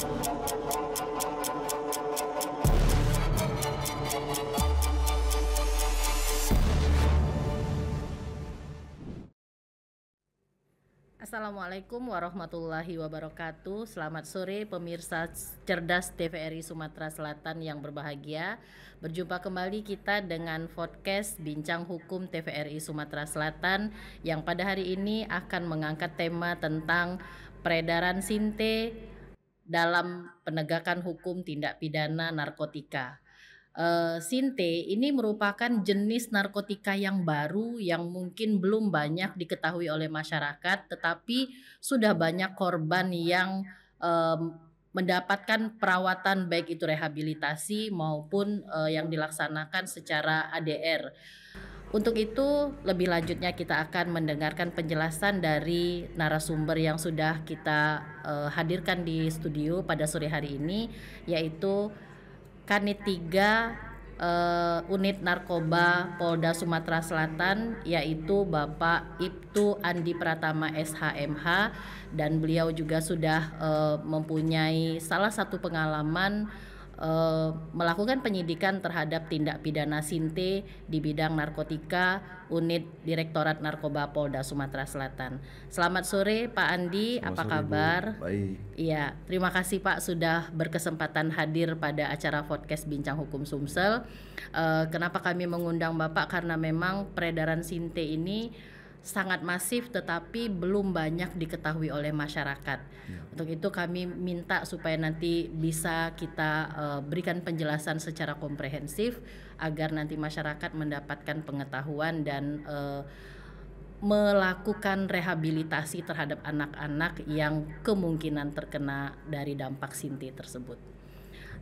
Assalamualaikum warahmatullahi wabarakatuh. Selamat sore pemirsa cerdas TVRI Sumatera Selatan yang berbahagia. Berjumpa kembali kita dengan podcast Bincang Hukum TVRI Sumatera Selatan yang pada hari ini akan mengangkat tema tentang peredaran sinte dalam penegakan hukum tindak pidana narkotika. Sinte ini merupakan jenis narkotika yang baru yang mungkin belum banyak diketahui oleh masyarakat, tetapi sudah banyak korban yang mendapatkan perawatan baik itu rehabilitasi maupun yang dilaksanakan secara ADR. Untuk itu lebih lanjutnya kita akan mendengarkan penjelasan dari narasumber yang sudah kita hadirkan di studio pada sore hari ini, yaitu Kanit 3 Unit Narkoba Polda Sumatera Selatan, yaitu Bapak Ibtu Andi Pratama SHMH, dan beliau juga sudah mempunyai salah satu pengalaman melakukan penyidikan terhadap tindak pidana sinte di bidang narkotika Unit Direktorat Narkoba Polda Sumatera Selatan. Selamat sore Pak Andi, apa kabar? Bu. Baik. Iya, terima kasih Pak sudah berkesempatan hadir pada acara podcast Bincang Hukum Sumsel. Kenapa kami mengundang Bapak? Karena memang peredaran sinte ini sangat masif tetapi belum banyak diketahui oleh masyarakat. Ya. Untuk itu kami minta supaya nanti bisa kita berikan penjelasan secara komprehensif agar nanti masyarakat mendapatkan pengetahuan dan melakukan rehabilitasi terhadap anak-anak yang kemungkinan terkena dari dampak sinte tersebut.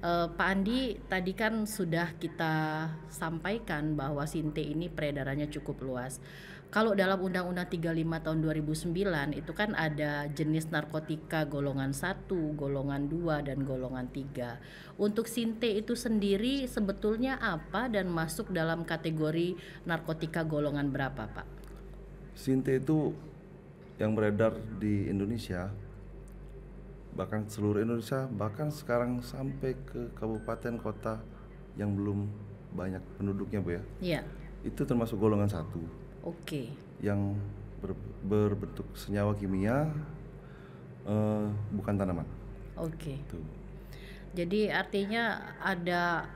Pak Andi, tadi kan sudah kita sampaikan bahwa sinte ini peredarannya cukup luas. Kalau dalam Undang-Undang 35 tahun 2009 itu kan ada jenis narkotika golongan 1, golongan 2, dan golongan 3. Untuk sinte itu sendiri sebetulnya apa dan masuk dalam kategori narkotika golongan berapa, Pak? Sinte itu yang beredar di Indonesia, bahkan seluruh Indonesia, bahkan sekarang sampai ke kabupaten kota yang belum banyak penduduknya, Bu ya. Iya. Itu termasuk golongan 1. Oke. Yang berbentuk senyawa kimia, bukan tanaman. Oke. Tuh. Jadi artinya ada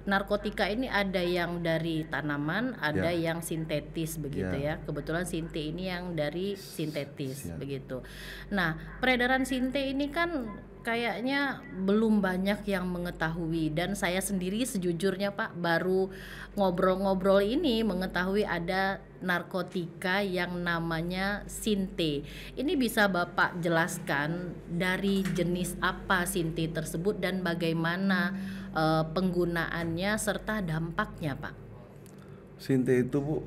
narkotika ini ada yang dari tanaman, ada yang sintetis begitu ya. Kebetulan sinte ini yang dari sintetis begitu. Nah, peredaran sinte ini kan kayaknya belum banyak yang mengetahui, dan saya sendiri sejujurnya Pak baru ngobrol-ngobrol ini mengetahui ada narkotika yang namanya sinte. Ini bisa Bapak jelaskan dari jenis apa sinte tersebut dan bagaimana penggunaannya serta dampaknya, Pak? Sinte itu, Bu,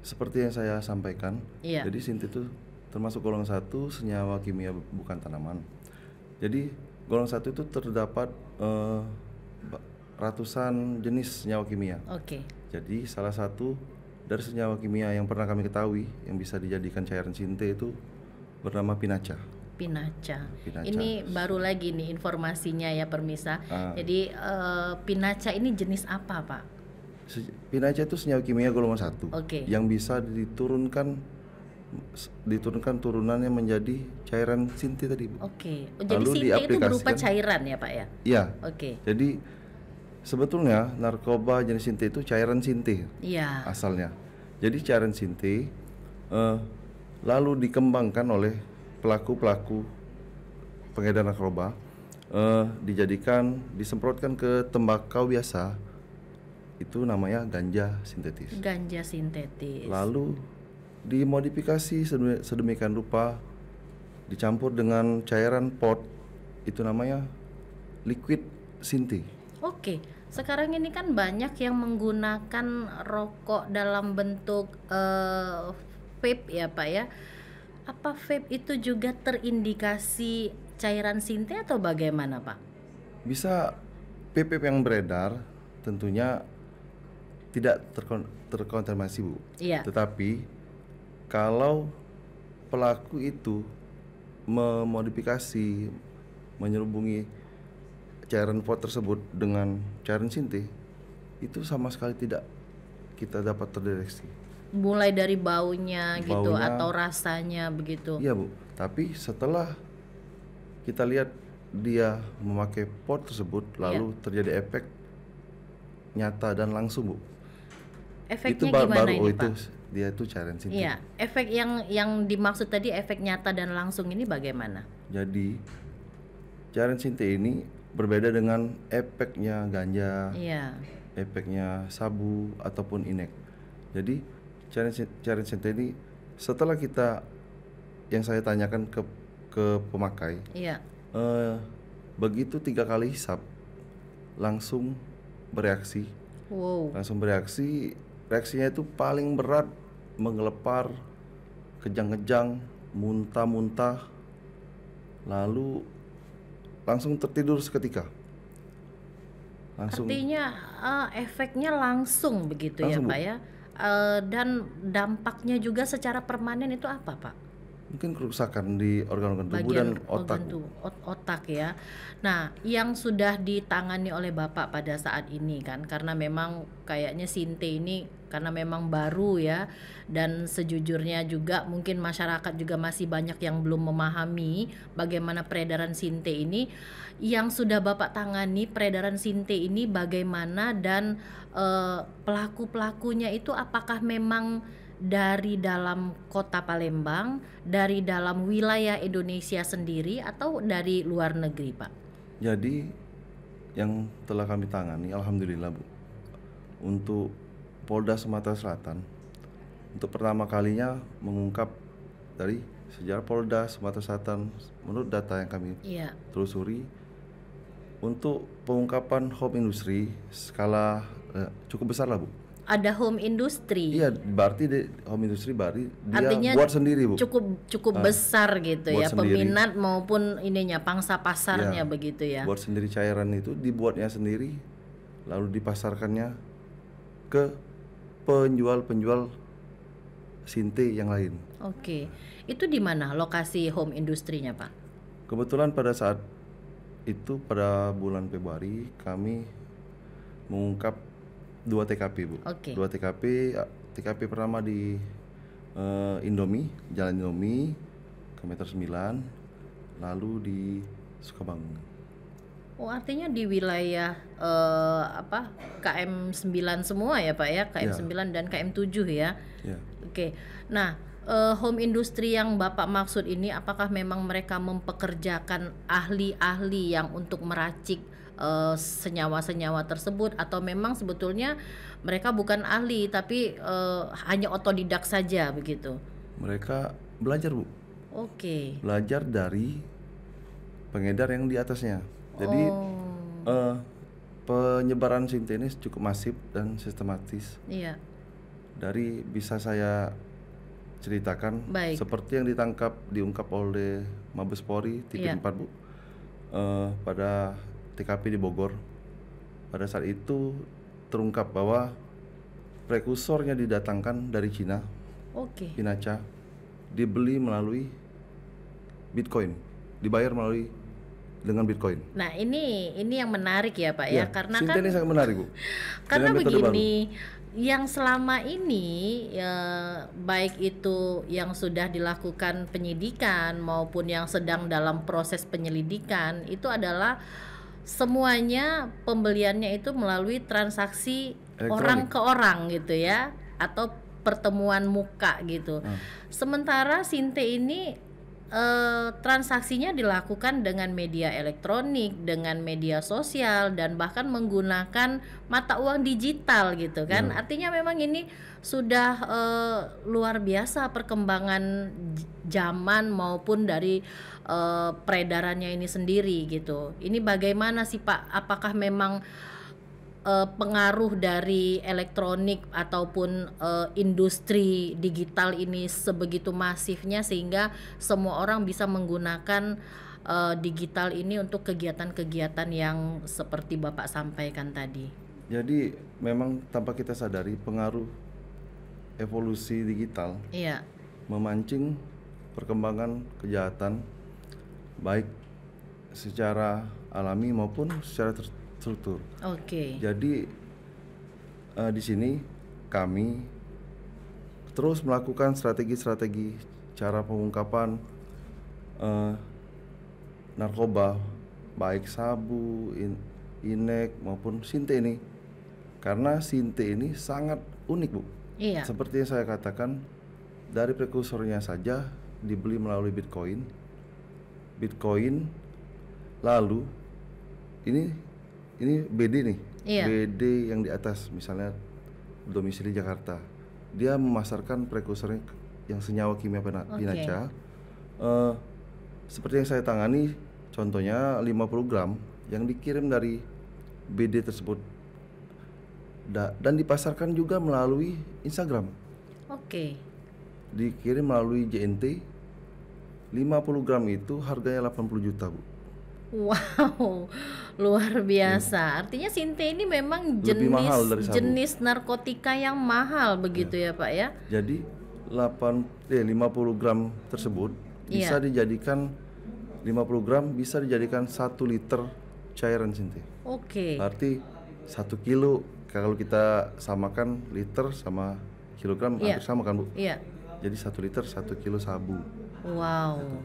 seperti yang saya sampaikan. Iya. Jadi sinte itu termasuk golongan 1, senyawa kimia bukan tanaman. Jadi golongan 1 itu terdapat ratusan jenis senyawa kimia. Oke. Jadi salah satu dari senyawa kimia yang pernah kami ketahui yang bisa dijadikan cairan sinte itu bernama pinaca. Pinaca. Ini baru lagi nih informasinya ya permisa. Jadi pinaca ini jenis apa, Pak? Pinaca itu senyawa kimia golongan 1. Oke. Yang bisa diturunkan turunannya menjadi cairan sinte tadi, Bu. Oke. Jadi sinte itu berupa cairan ya, Pak ya? Iya. Oke. Jadi sebetulnya narkoba jenis sinte itu cairan sinte. Iya. Asalnya. Jadi cairan sinte lalu dikembangkan oleh pelaku pengedar narkoba, disemprotkan ke tembakau biasa, itu namanya ganja sintetis. Ganja sintetis. Lalu dimodifikasi sedemikian rupa, dicampur dengan cairan pot, itu namanya liquid sinte. Oke, sekarang ini kan banyak yang menggunakan rokok dalam bentuk vape ya Pak ya. Apa vape itu juga terindikasi cairan sinte atau bagaimana Pak? Bisa vape yang beredar tentunya tidak terkonfirmasi, Bu. Iya. Tetapi kalau pelaku itu memodifikasi menyelubungi cairan pot tersebut dengan cairan sinte, itu sama sekali tidak kita dapat terdeteksi. Mulai dari baunya gitu Baunya, atau rasanya begitu. iya Bu. Tapi setelah kita lihat dia memakai pot tersebut, lalu terjadi efek nyata dan langsung Bu. Itu Efeknya gimana baru ini, itu Pak? dia itu cairan sinte. Iya, efek yang dimaksud tadi efek nyata dan langsung ini bagaimana? Jadi cairan sinte ini berbeda dengan efeknya ganja, Iya. efeknya sabu ataupun inek. Jadi cairan sinte ini setelah kita, yang saya tanyakan ke pemakai, Iya. begitu 3 kali hisap langsung bereaksi. Wow. Reaksinya itu paling berat menggelepar, kejang-kejang, muntah-muntah, lalu langsung tertidur seketika. Artinya efeknya langsung begitu ya, Langsung, Bu. Pak ya. Dan dampaknya juga secara permanen itu apa, Pak? Mungkin kerusakan di organ-organ tubuh dan otak. Otak ya. Nah, yang sudah ditangani oleh Bapak pada saat ini kan, karena memang kayaknya Sinte ini karena memang baru ya, dan sejujurnya juga mungkin masyarakat juga masih banyak yang belum memahami bagaimana peredaran Sinte ini. Yang sudah Bapak tangani peredaran Sinte ini bagaimana, dan pelaku-pelakunya itu apakah memang dari dalam kota Palembang, dari dalam wilayah Indonesia sendiri, atau dari luar negeri, Pak? Jadi yang telah kami tangani, alhamdulillah Bu, untuk Polda Sumatera Selatan, untuk pertama kalinya mengungkap dari sejarah Polda Sumatera Selatan, menurut data yang kami Iya. telusuri, untuk pengungkapan home industry skala cukup besar lah Bu. Ada home industry. Iya, berarti home industry berarti dia Artinya buat sendiri Bu. cukup besar gitu buat ya, sendiri. peminat maupun ininya pangsa pasarnya begitu ya. Buat sendiri cairan itu dibuatnya sendiri, lalu dipasarkannya ke penjual-penjual Sinte yang lain. Oke. Itu di mana lokasi home industrinya, Pak? Kebetulan pada saat itu pada bulan Februari kami mengungkap 2 TKP Bu. Oke. 2 TKP. TKP pertama di Indomie, Jalan Indomie, kilometer 9, lalu di Sukabangun. Oh, artinya di wilayah KM 9 semua ya, Pak ya? KM 9 dan KM 7 ya. Ya. Oke. Nah, home industry yang Bapak maksud ini apakah memang mereka mempekerjakan ahli-ahli yang untuk meracik senyawa-senyawa tersebut, atau memang sebetulnya mereka bukan ahli tapi hanya otodidak saja begitu? Mereka belajar Bu. Oke. Belajar dari pengedar yang di atasnya. Jadi penyebaran Sinte ini cukup masif dan sistematis. Iya. Dari bisa saya ceritakan, Baik. seperti yang diungkap oleh Mabes Polri tipe 4 Bu, pada TKP di Bogor. Pada saat itu terungkap bahwa prekursornya didatangkan dari Cina, Oke. Pinaca, dibeli melalui Bitcoin, dibayar dengan Bitcoin. Nah, ini yang menarik ya, Pak ya, karena Sinte kan ini sangat menarik Bu. karena Dengan metode begini, yang selama ini baik itu yang sudah dilakukan penyidikan maupun yang sedang dalam proses penyelidikan, itu adalah semuanya pembeliannya itu melalui transaksi Elektronik. orang ke orang gitu ya, atau pertemuan muka gitu. Sementara Sinte ini transaksinya dilakukan dengan media elektronik, dengan media sosial, dan bahkan menggunakan mata uang digital gitu kan. Artinya memang ini sudah luar biasa perkembangan zaman maupun dari peredarannya ini sendiri gitu. Ini bagaimana sih Pak? Apakah memang pengaruh dari elektronik ataupun industri digital ini sebegitu masifnya sehingga semua orang bisa menggunakan digital ini untuk kegiatan-kegiatan yang seperti Bapak sampaikan tadi? Jadi memang tanpa kita sadari pengaruh evolusi digital Iya. memancing perkembangan kejahatan, baik secara alami maupun secara terstruktur. Oke. Jadi di sini kami terus melakukan strategi-strategi cara pengungkapan narkoba, baik sabu, inek maupun sinte ini. Karena sinte ini sangat unik, Bu. Iya. Seperti yang saya katakan, dari prekursornya saja dibeli melalui Bitcoin. Lalu ini BD nih. Iya. BD yang di atas, misalnya domisili Jakarta. Dia memasarkan prekursornya yang senyawa kimia pinaca. Seperti yang saya tangani, contohnya 50 gram yang dikirim dari BD tersebut dan dipasarkan juga melalui Instagram. Oke. Dikirim melalui JNT. 50 gram itu harganya 80 juta, Bu. Wow, luar biasa. Artinya sinte ini memang Lebih mahal dari sabu. jenis narkotika yang mahal begitu ya Pak ya? Jadi 50 gram tersebut bisa dijadikan 50 gram bisa dijadikan 1 liter cairan sinte. Oke. Berarti 1 kilo, kalau kita samakan liter sama kilogram hampir sama kan, Bu? Iya. Jadi 1 liter 1 kilo sabu. Wow,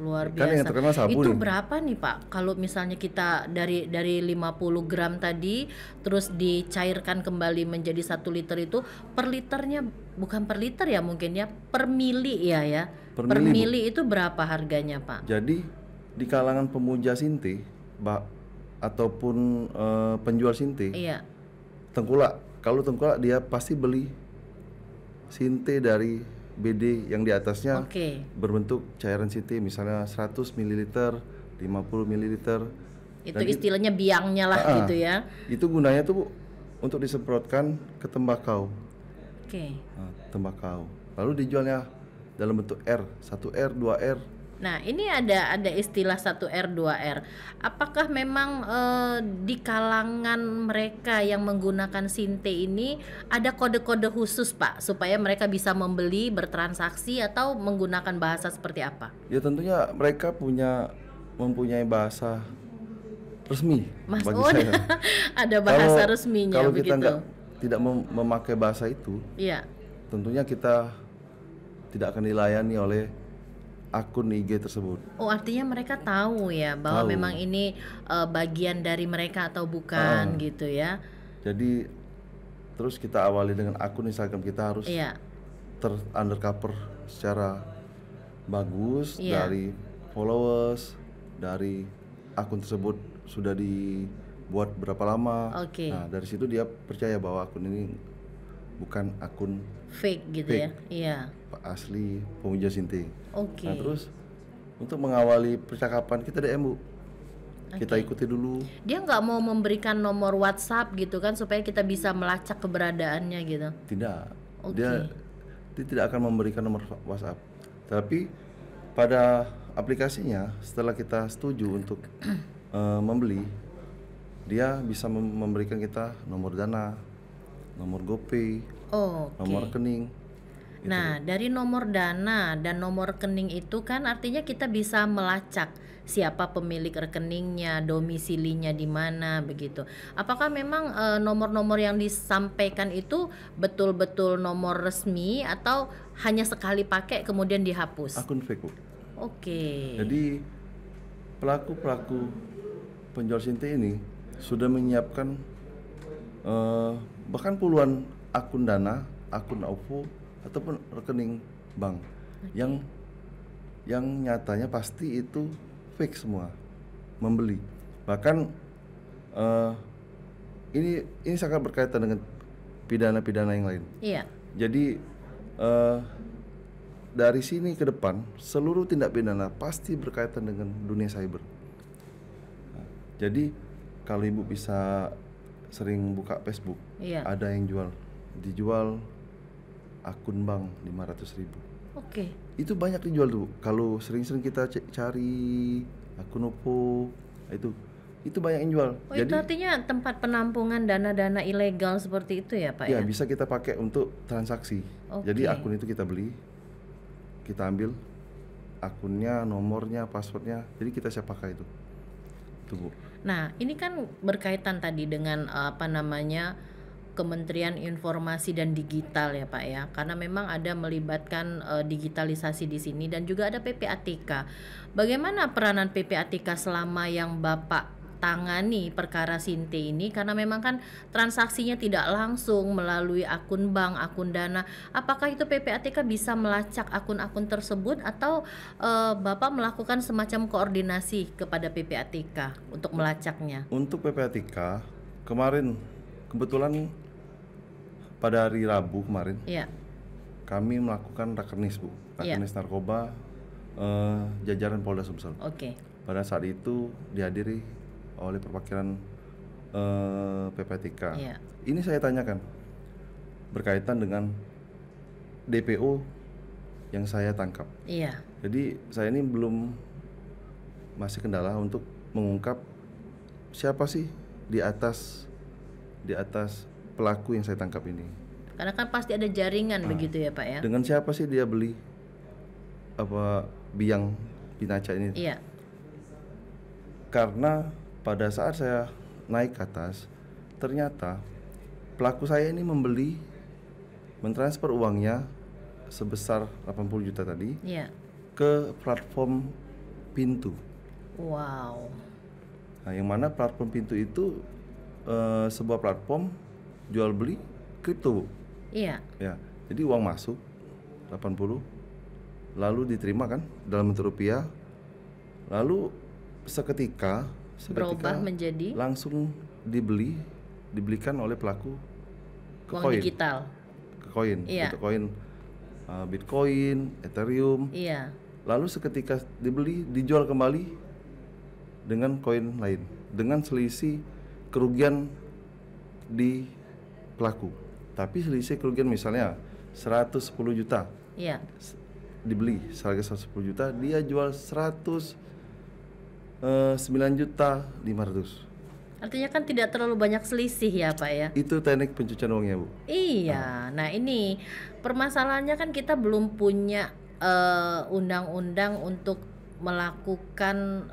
luar Kan yang biasa. terkenal sabu Itu nih. berapa nih Pak? Kalau misalnya kita dari 50 gram tadi terus dicairkan kembali menjadi 1 liter itu per liternya, bukan per liter ya mungkin ya, per mili ya. Per Per mili, Bu. mili itu berapa harganya Pak? Jadi di kalangan pemuja sinte ataupun penjual sinte, Iya. tengkulak. Kalau tengkulak dia pasti beli sinte dari BD yang di atasnya Oke. berbentuk cairan sinte, misalnya 100 ml, 50 ml. Itu istilahnya biangnya lah gitu ya. Itu gunanya tuh, Bu, untuk disemprotkan ke tembakau. Oke. Nah, tembakau. Lalu dijualnya dalam bentuk R, 1R, 2R. Nah, ini ada istilah 1R 2R. Apakah memang di kalangan mereka yang menggunakan sinte ini ada kode-kode khusus, Pak, supaya mereka bisa membeli, bertransaksi atau menggunakan bahasa seperti apa? Ya tentunya mereka mempunyai bahasa resmi Mas, bagi oh, saya. ada bahasa resminya Kalau kita begitu. tidak memakai bahasa itu, Iya. tentunya kita tidak akan dilayani oleh akun IG tersebut. Oh, artinya mereka tahu ya bahwa Tahu. memang ini bagian dari mereka atau bukan gitu ya. Jadi terus kita awali dengan akun Instagram kita harus Iya. undercover secara bagus, Iya. dari followers, dari akun tersebut sudah dibuat berapa lama. Oke. Nah, dari situ dia percaya bahwa akun ini bukan akun Fake gitu ya. Iya. asli pemuja sinte. Oke. Nah, terus untuk mengawali percakapan kita DM, Bu. Kita ikuti dulu. Dia nggak mau memberikan nomor WhatsApp gitu kan supaya kita bisa melacak keberadaannya gitu. Tidak. Oke. Dia tidak akan memberikan nomor WhatsApp. Tapi pada aplikasinya, setelah kita setuju untuk membeli, dia bisa memberikan kita nomor Dana, nomor GoPay, Oh, oke. nomor rekening. Nah, dari nomor Dana dan nomor rekening itu kan artinya kita bisa melacak siapa pemilik rekeningnya, domisilinya di mana begitu. Apakah memang nomor-nomor yang disampaikan itu betul-betul nomor resmi atau hanya sekali pakai kemudian dihapus? Akun fake, Bu. Oke. Jadi pelaku penjual sinte ini sudah menyiapkan bahkan puluhan akun Dana, akun OVO ataupun rekening bank yang nyatanya pasti itu fake semua, membeli. Bahkan ini sangat berkaitan dengan pidana-pidana yang lain. Iya. Jadi dari sini ke depan seluruh tindak pidana pasti berkaitan dengan dunia cyber. Nah, jadi kalau Ibu bisa sering buka Facebook, Iya. ada yang dijual akun bank 500.000. Oke. Itu banyak dijual tuh. Kalau sering-sering kita cari akun OVO, itu banyak yang jual. Oh, itu artinya tempat penampungan dana-dana ilegal seperti itu ya, Pak ya ya? bisa kita pakai untuk transaksi. Oke. Jadi akun itu kita beli, kita ambil akunnya, nomornya, passwordnya, jadi kita siap pakai itu. Itu Bu. Nah, ini kan berkaitan tadi dengan apa namanya Kementerian Informasi dan Digital ya Pak ya, karena memang ada melibatkan digitalisasi di sini dan juga ada PPATK. Bagaimana peranan PPATK selama yang Bapak tangani perkara Sinte ini, karena memang kan transaksinya tidak langsung melalui akun bank, akun Dana. Apakah itu PPATK bisa melacak akun-akun tersebut atau Bapak melakukan semacam koordinasi kepada PPATK untuk melacaknya? Untuk PPATK kemarin kebetulan pada hari Rabu kemarin Iya, kami melakukan rakernis Bu, iya. rakernis narkoba jajaran Polda Sumsel. Oke. Pada saat itu dihadiri oleh perwakilan PPATK. Iya. Ini saya tanyakan berkaitan dengan DPO yang saya tangkap. Iya. Jadi saya ini masih kendala untuk mengungkap siapa sih di atas pelaku yang saya tangkap ini. Karena kan pasti ada jaringan begitu ya Pak ya? Dengan siapa sih dia beli biang pinaca ini? Iya. Karena pada saat saya naik ke atas, ternyata pelaku saya ini mentransfer uangnya sebesar 80 juta tadi Iya. ke platform Pintu. Wow. Nah, yang mana platform Pintu itu sebuah platform jual beli kripto, Bu. Iya. Ya. Jadi uang masuk 80 lalu diterima kan dalam bentuk rupiah. Lalu seketika Berubah menjadi langsung dibelikan oleh pelaku ke uang koin, digital. ke koin, Iya. untuk koin Bitcoin, Ethereum. Iya. Lalu seketika dijual kembali dengan koin lain dengan selisih kerugian di pelaku. Tapi selisih kerugian misalnya 110 juta Iya. dibeli seharga 110 juta, dia jual 9 juta 500. Artinya kan tidak terlalu banyak selisih ya Pak ya? Itu teknik pencucian uangnya, Bu. Iya. Nah ini permasalahannya kan kita belum punya undang-undang untuk melakukan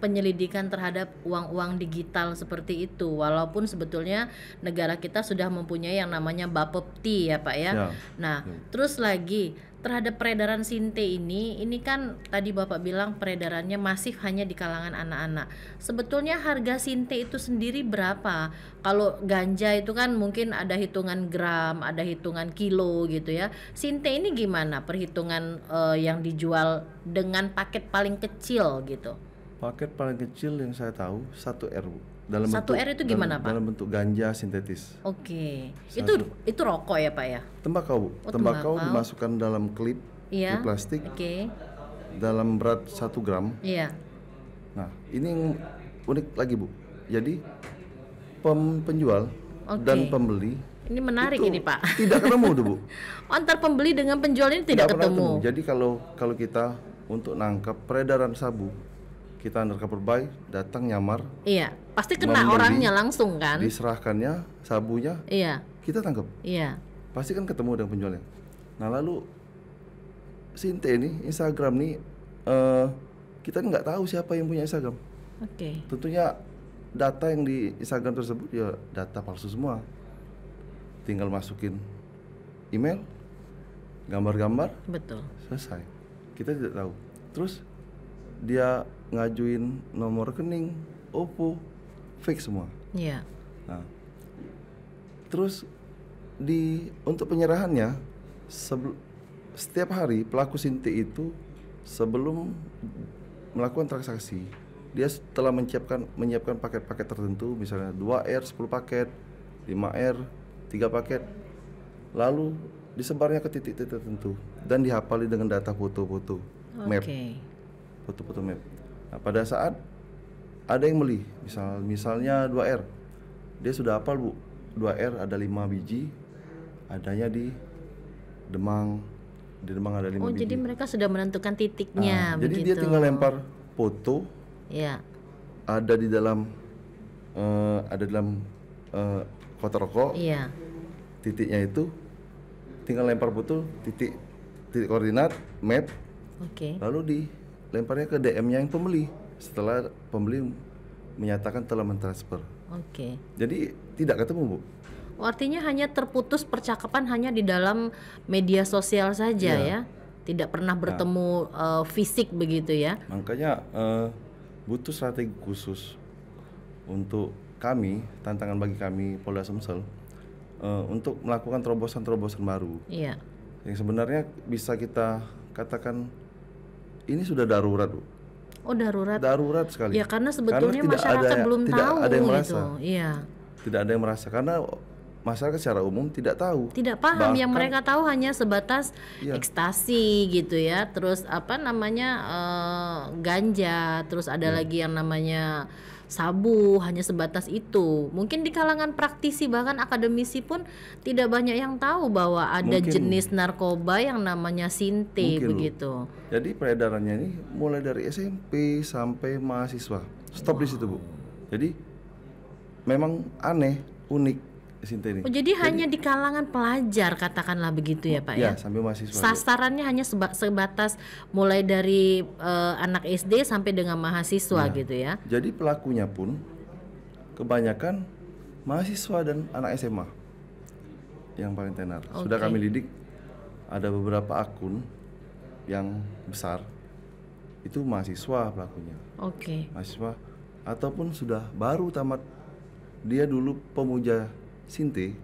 penyelidikan terhadap uang-uang digital seperti itu, walaupun sebetulnya negara kita sudah mempunyai yang namanya Bapepti ya Pak ya. Ya. Nah, terus lagi terhadap peredaran Sinte ini kan tadi Bapak bilang peredarannya masif hanya di kalangan anak-anak. Sebetulnya harga Sinte itu sendiri berapa? Kalau ganja itu kan mungkin ada hitungan gram, ada hitungan kilo gitu ya. Sinte ini gimana perhitungan yang dijual dengan paket paling kecil gitu? Paket paling kecil yang saya tahu 1R, Bu. 1 R itu gimana, Pak? Dalam bentuk ganja sintetis. Oke. Itu rokok ya, Pak ya? Tembakau, Bu. Oh, Tembakau tembakau. dimasukkan dalam klip, Iya. klip plastik Oke. dalam berat 1 gram. Iya. Nah, ini yang unik lagi, Bu. Jadi penjual Oke. dan pembeli Ini menarik itu ini, Pak. tidak ketemu tuh, Bu. Antar pembeli dengan penjual ini tidak pernah ketemu. Jadi kalau kita untuk nangkap peredaran sabu, kita undercover buy, datang nyamar, Iya, pasti kena membeli, orangnya langsung kan? diserahkannya sabunya, Iya. kita tangkap. Iya. Pasti kan ketemu dengan penjualnya. Nah, lalu Sinte ini Instagram nih kita nggak tahu siapa yang punya Instagram. Oke. Tentunya data yang di Instagram tersebut ya data palsu semua. Tinggal masukin email, gambar-gambar, Betul. selesai. Kita tidak tahu. Terus dia ngajuin nomor rekening, OVO, fake semua. Iya. Nah, terus untuk penyerahannya setiap hari pelaku Sinte itu sebelum melakukan transaksi dia telah menyiapkan paket-paket tertentu, misalnya 2R 10 paket, 5R 3 paket, lalu disebarnya ke titik-titik tertentu dan dihafali dengan data foto-foto map, foto-foto map. Nah, pada saat ada yang beli, misalnya 2R, dia sudah hafal, Bu, 2R ada 5 biji, adanya di Demang ada 5 Oh, biji. jadi mereka sudah menentukan titiknya Jadi begitu. dia tinggal lempar foto, Iya. ada di dalam kotak rokok. Iya. Titiknya itu tinggal lempar foto, titik koordinat map, Oke. lalu dilemparnya ke DM-nya yang pembeli. Setelah pembeli menyatakan telah mentransfer. Oke. Jadi tidak ketemu, Bu. Oh, artinya hanya terputus percakapan hanya di dalam media sosial saja Iya. ya, tidak pernah bertemu fisik begitu ya? Makanya butuh strategi khusus untuk kami, tantangan bagi kami Polda Sumsel untuk melakukan terobosan-terobosan baru Iya. yang sebenarnya bisa kita katakan ini sudah darurat, Bu. Oh, darurat. Darurat sekali. Ya karena sebetulnya tidak masyarakat belum tidak tahu ada yang gitu. merasa. Iya. Tidak ada yang merasa karena masyarakat secara umum tidak tahu. Tidak paham, yang Bahkan- mereka tahu hanya sebatas Iya. ekstasi gitu ya. Terus apa namanya ganja, terus ada lagi yang namanya sabu, hanya sebatas itu. Mungkin di kalangan praktisi bahkan akademisi pun tidak banyak yang tahu bahwa ada Mungkin. jenis narkoba yang namanya sinte Mungkin, Bu. begitu. Jadi peredarannya ini mulai dari SMP sampai mahasiswa. Stop di situ, Bu. Jadi memang aneh, unik Sinte ini. Oh, jadi hanya di kalangan pelajar katakanlah begitu ya Pak ya? Ya, sampai mahasiswa. Bu. Sasarannya hanya sebatas mulai dari anak SD sampai dengan mahasiswa gitu ya. Jadi pelakunya pun kebanyakan mahasiswa dan anak SMA yang paling tenar. Sudah Oke. kami didik, ada beberapa akun yang besar itu mahasiswa pelakunya, Oke. mahasiswa ataupun sudah baru tamat, dia dulu pemuja Sinte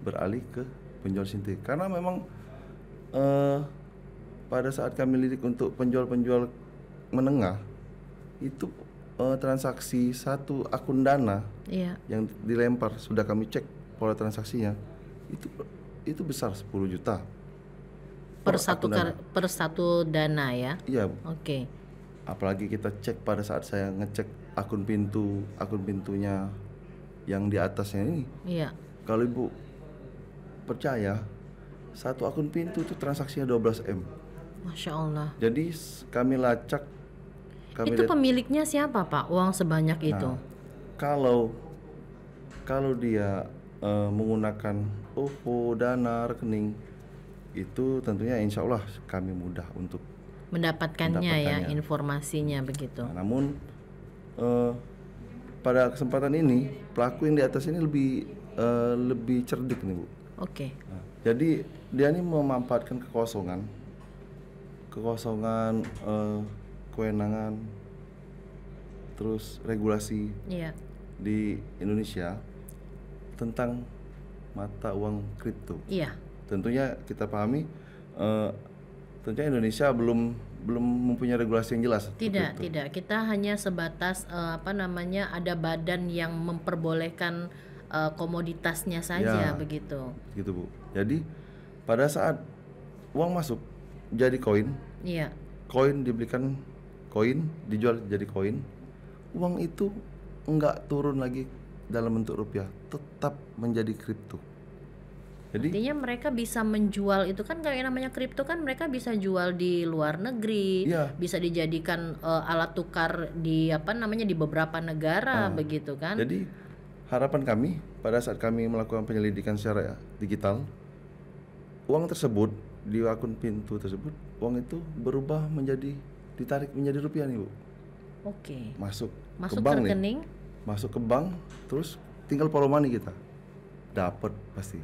beralih ke penjual Sinte karena memang pada saat kami lidik untuk penjual-penjual menengah itu transaksi satu akun Dana Iya. yang dilempar sudah kami cek pola transaksinya itu besar 10 juta Per akun Dana. per satu dana ya. Iya, Oke. apalagi kita cek pada saat saya ngecek akun pintunya yang di atasnya ini. Iya. Kalau Ibu percaya, satu akun pintu itu transaksinya 12M. Masya Allah. Jadi kami lacak, kami Itu lihat. pemiliknya siapa Pak? Uang sebanyak itu. Nah, kalau dia menggunakan OVO, Dana, rekening, itu tentunya insya Allah kami mudah untuk. Mendapatkannya ya Mendapatkannya. informasinya begitu. Nah, namun pada kesempatan ini pelaku yang di atas ini lebih cerdik nih, Bu. Oke. Nah, jadi dia ini memanfaatkan kekosongan kewenangan, terus regulasi Iya. di Indonesia tentang mata uang kripto. Iya. Tentunya kita pahami, tentunya Indonesia belum mempunyai regulasi yang jelas. untuk Tidak, kripto. tidak. Kita hanya sebatas ada badan yang memperbolehkan komoditasnya saja Ya. begitu. Gitu, Bu. Jadi pada saat uang masuk jadi koin, Iya. koin dibelikan koin, dijual jadi koin, uang itu enggak turun lagi dalam bentuk rupiah, tetap menjadi kripto. Jadi Artinya mereka bisa menjual itu kan kayak namanya kripto kan mereka bisa jual di luar negeri, Iya. bisa dijadikan alat tukar di di beberapa negara begitu kan? Jadi harapan kami pada saat kami melakukan penyelidikan secara digital, uang tersebut di akun pintu tersebut, uang itu berubah ditarik menjadi rupiah nih, Bu. Oke. Masuk Masuk ke bank ke nih. rekening. Masuk ke bank, terus tinggal follow money kita. Dapat pasti.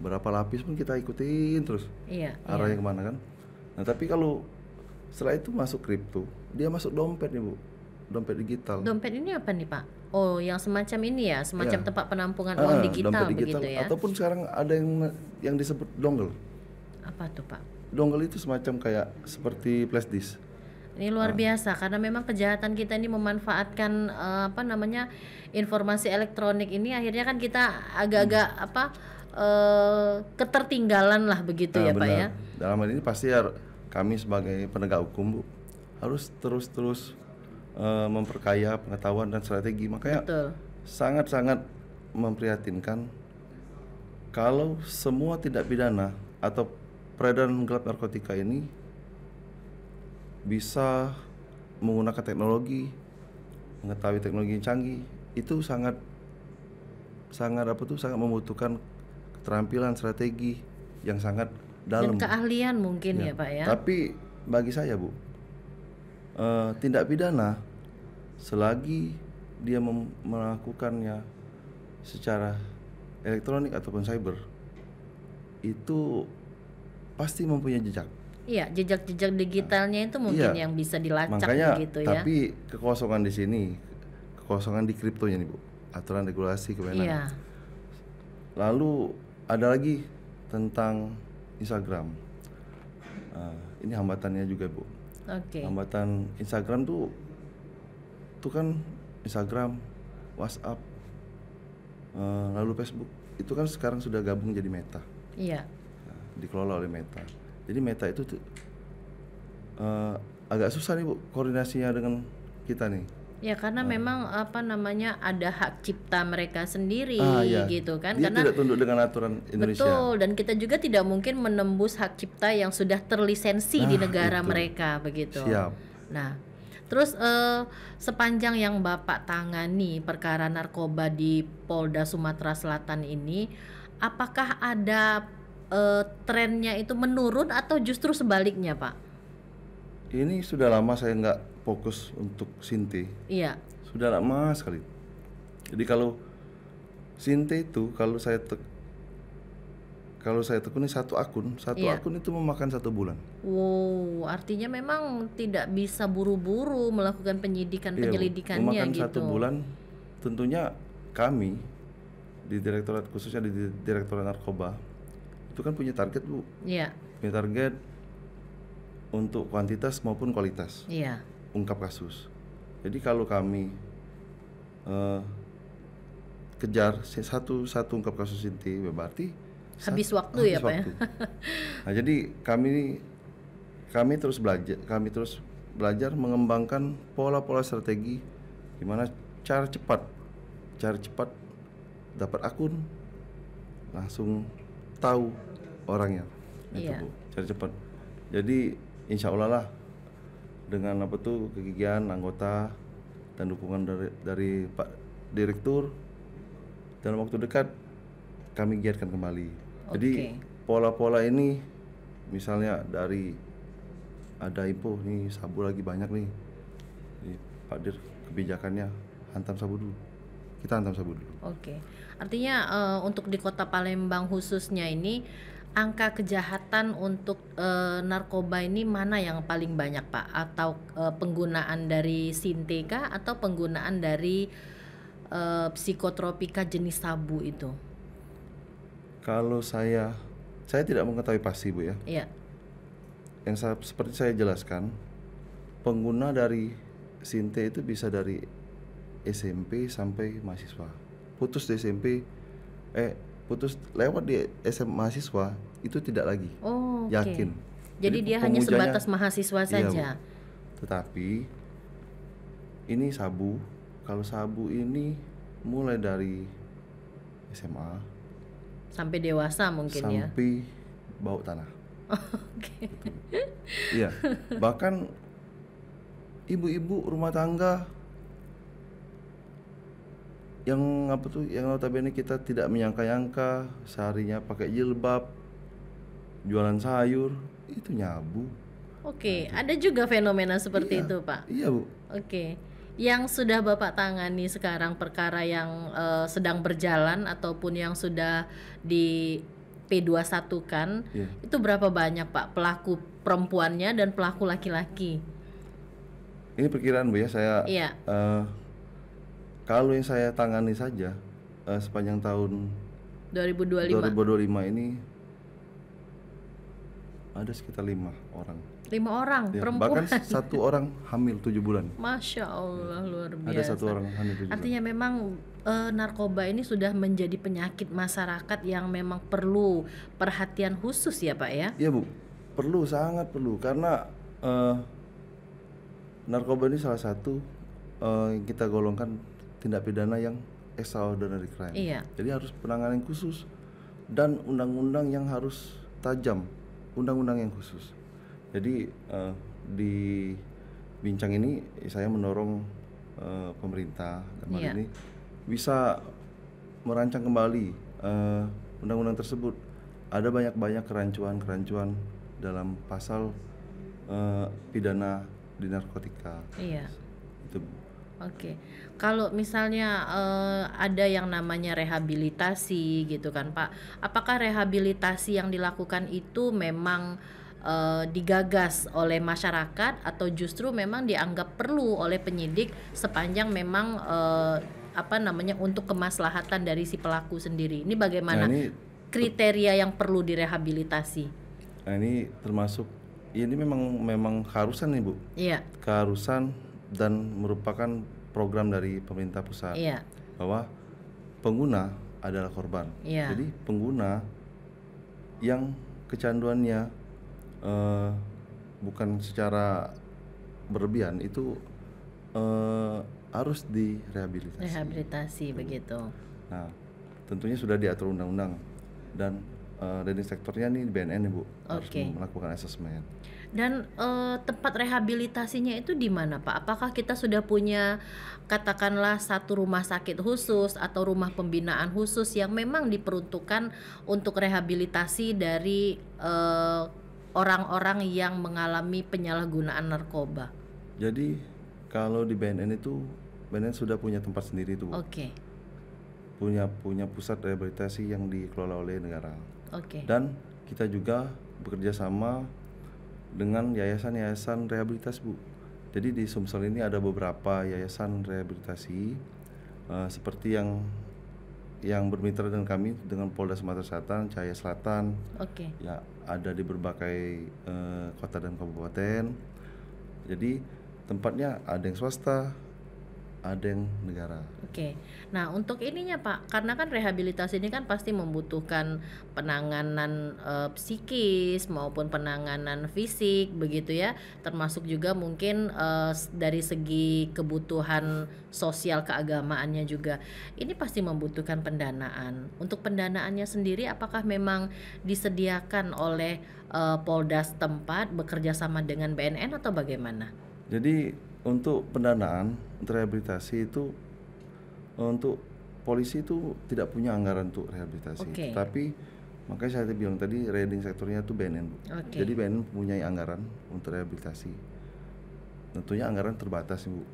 Berapa lapis pun kita ikutin terus. Iya. Arahnya kemana kan. Nah tapi kalau setelah itu masuk kripto, dia masuk dompet nih, Bu. Dompet digital. Dompet ini apa nih Pak? Oh, yang semacam ini ya, semacam Iya. tempat penampungan uang digital dompet begitu ya? Ataupun sekarang ada yang disebut dongle. Apa tuh Pak? Dongle itu semacam kayak seperti flash disk. Ini luar biasa karena memang kejahatan kita ini memanfaatkan informasi elektronik ini akhirnya kan kita agak-agak ketertinggalan lah begitu ya Pak ya. Benar. Dalam hal ini pasti kami sebagai penegak hukum, Bu, harus terus memperkaya pengetahuan dan strategi. Makanya Betul. sangat-sangat memprihatinkan kalau semua tindak pidana atau peredaran gelap narkotika ini bisa menggunakan teknologi, mengetahui teknologi yang canggih, itu sangat membutuhkan keterampilan strategi yang sangat dalam. Dan keahlian mungkin ya Pak ya. Tapi bagi saya, Bu, tindak pidana selagi dia melakukannya secara elektronik ataupun cyber, itu pasti mempunyai jejak. Iya, jejak-jejak digitalnya itu mungkin Iya, yang bisa dilacak makanya begitu ya. tapi kekosongan di sini, kekosongan di kriptonya nih Bu, aturan regulasi kewenangan. Iya, Lalu ada lagi tentang Instagram. Ini hambatannya juga Bu. oke. Hambatan Instagram tuh kan Instagram, WhatsApp, lalu Facebook itu kan sekarang sudah gabung jadi Meta, Iya, dikelola oleh Meta. Jadi Meta itu tuh agak susah nih Bu koordinasinya dengan kita nih. ya karena memang apa namanya ada hak cipta mereka sendiri Iya, gitu kan, dia karena tidak tunduk dengan aturan Indonesia. betul, dan kita juga tidak mungkin menembus hak cipta yang sudah terlisensi di Nah, negara itu. mereka begitu. Siap. Nah, terus sepanjang yang Bapak tangani perkara narkoba di Polda Sumatera Selatan ini, apakah ada trennya itu menurun atau justru sebaliknya, Pak? Ini sudah lama saya nggak fokus untuk Sinte, Iya, sudah lama sekali. Jadi kalau Sinte itu kalau saya tekuni satu akun Iya. itu memakan 1 bulan. Wow, artinya memang tidak bisa buru-buru melakukan penyidikan Iya, Bu. penyelidikannya Memakan gitu. 1 bulan. Tentunya kami di direktorat, khususnya di direktorat narkoba itu kan punya target Bu, Iya, punya target untuk kuantitas maupun kualitas iya, ungkap kasus. Jadi kalau kami kejar satu ungkap kasus inti, berarti habis waktu ya, Pak ya. waktu. Nah, jadi kami terus belajar mengembangkan pola-pola strategi gimana cara cepat dapat akun, langsung tahu orangnya. Itu Iya. Bu, cara cepat. Jadi insya Allah lah dengan kegigihan anggota dan dukungan dari Pak Direktur, dalam waktu dekat kami giatkan kembali. Jadi Oke. pola-pola ini misalnya dari ada info nih sabu lagi banyak nih, Pak Dir kebijakannya hantam sabu dulu, kita hantam sabu dulu. Oke. Artinya untuk di Kota Palembang khususnya ini angka kejahatan untuk narkoba ini mana yang paling banyak, Pak? Atau penggunaan dari Sinteka atau penggunaan dari psikotropika jenis sabu itu? Kalau saya tidak mengetahui pasti Bu ya. Iya. Seperti saya jelaskan, pengguna dari Sinte itu bisa dari SMP sampai mahasiswa. Putus di SMP, putus lewat di SMA mahasiswa itu tidak lagi. Oh, oke. Yakin. Jadi dia hanya pemujanya- sebatas mahasiswa Iya, saja. Bu. Tetapi ini sabu, kalau sabu ini mulai dari SMA Sampai dewasa mungkin ya. sampai bau tanah. Oke. Iya, bahkan ibu-ibu rumah tangga yang notabene kita tidak menyangka-nyangka seharinya pakai jilbab, jualan sayur, itu nyabu. Oke, ada juga fenomena seperti Iya, itu, Pak. Iya Bu. Oke. Yang sudah Bapak tangani sekarang perkara yang sedang berjalan ataupun yang sudah di P21 kan, Iya. itu berapa banyak, Pak, pelaku perempuannya dan pelaku laki-laki? Ini perkiraan Bu ya, saya Iya. kalau yang saya tangani saja sepanjang tahun 2025. 2025 ini ada sekitar 5 orang. 5 orang Ya, perempuan. bahkan 1 orang hamil 7 bulan. Masya Allah, luar biasa. Ada 1 orang hamil 7 bulan. Artinya memang narkoba ini sudah menjadi penyakit masyarakat yang memang perlu perhatian khusus ya, Pak ya? Iya Bu, perlu, sangat perlu, karena narkoba ini salah satu yang kita golongkan tindak pidana yang extraordinary crime. Iya. Jadi harus penanganan khusus dan undang-undang yang harus tajam, undang-undang yang khusus. Jadi di bincang ini saya mendorong pemerintah dalam hal Iya. ini bisa merancang kembali undang-undang tersebut. Ada banyak kerancuan dalam pasal pidana di narkotika. Iya. Itu Oke. Kalau misalnya, ada yang namanya rehabilitasi gitu kan, Pak. Apakah rehabilitasi yang dilakukan itu memang, digagas oleh masyarakat atau justru memang dianggap perlu oleh penyidik sepanjang memang, apa namanya, untuk kemaslahatan dari si pelaku sendiri. Ini Nah bagaimana ini kriteria yang perlu direhabilitasi? nah ini termasuk ini memang memang keharusan nih Bu, Iya keharusan dan merupakan program dari pemerintah pusat iya bahwa pengguna adalah korban. iya. Jadi pengguna yang kecanduannya eh, bukan secara berlebihan itu harus direhabilitasi. Rehabilitasi begitu. Nah, tentunya sudah diatur undang-undang dan leading sektornya nih BNN nih Bu harus Oke. melakukan asesmen. Dan, tempat rehabilitasinya itu di mana, Pak? Apakah kita sudah punya katakanlah satu rumah sakit khusus atau rumah pembinaan khusus yang memang diperuntukkan untuk rehabilitasi dari, orang-orang yang mengalami penyalahgunaan narkoba? Jadi kalau di BNN itu BNN sudah punya tempat sendiri tuh Bu. Oke Punya punya pusat rehabilitasi yang dikelola oleh negara. oke Dan kita juga bekerja sama dengan yayasan-yayasan rehabilitasi Bu. Jadi di Sumsel ini ada beberapa yayasan rehabilitasi seperti yang bermitra dengan kami dengan Polda Sumatera Selatan, Cahaya Selatan, oke. ya ada di berbagai kota dan kabupaten. Jadi tempatnya ada yang swasta, ada yang negara. Oke. Nah, untuk ininya Pak, karena kan rehabilitasi ini kan pasti membutuhkan penanganan, psikis maupun penanganan fisik begitu ya, termasuk juga mungkin, dari segi kebutuhan sosial keagamaannya juga. Ini pasti membutuhkan pendanaan. Untuk pendanaannya sendiri apakah memang disediakan oleh, Polda setempat bekerja sama dengan BNN atau bagaimana? Jadi untuk pendanaan untuk rehabilitasi itu untuk polisi itu tidak punya anggaran untuk rehabilitasi. Oke Tapi makanya saya bilang tadi leading sektornya itu BNN Bu. oke. Jadi BNN mempunyai anggaran untuk rehabilitasi. Tentunya anggaran terbatas Bu.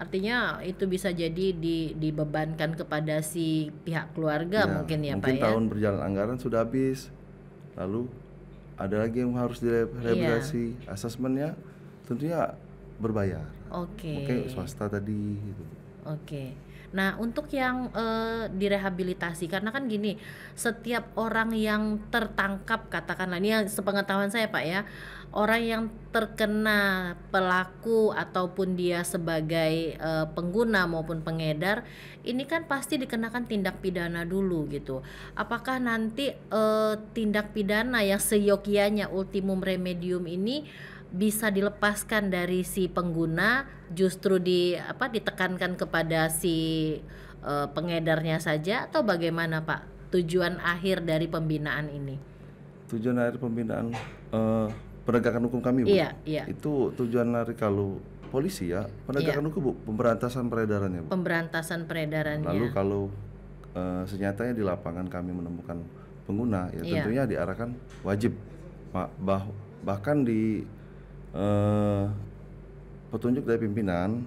Artinya itu bisa jadi dibebankan kepada si pihak keluarga Ya, mungkin ya, Pak, mungkin ya? tahun berjalan anggaran sudah habis. Lalu ada lagi yang harus Iya, direhabilitasi. Asesmennya tentunya berbayar. oke Makanya swasta tadi gitu. oke. Nah, untuk yang, direhabilitasi karena kan gini, setiap orang yang tertangkap katakanlah ini yang sepengetahuan saya, Pak, ya, orang yang terkena pelaku ataupun dia sebagai, pengguna maupun pengedar, ini kan pasti dikenakan tindak pidana dulu gitu. Apakah nanti, tindak pidana yang seyogyanya ultimum remedium ini bisa dilepaskan dari si pengguna, justru ditekankan kepada si, pengedarnya saja atau bagaimana, Pak, tujuan akhir dari pembinaan ini? Tujuan dari pembinaan penegakan hukum kami Bu. Iya iya Itu tujuan dari kalau polisi ya iya, penegakan hukum Bu, pemberantasan peredarannya Bu. pemberantasan Lalu peredarannya. kalau senyatanya di lapangan kami menemukan pengguna ya Iya tentunya diarahkan wajib bahkan di eh, petunjuk dari pimpinan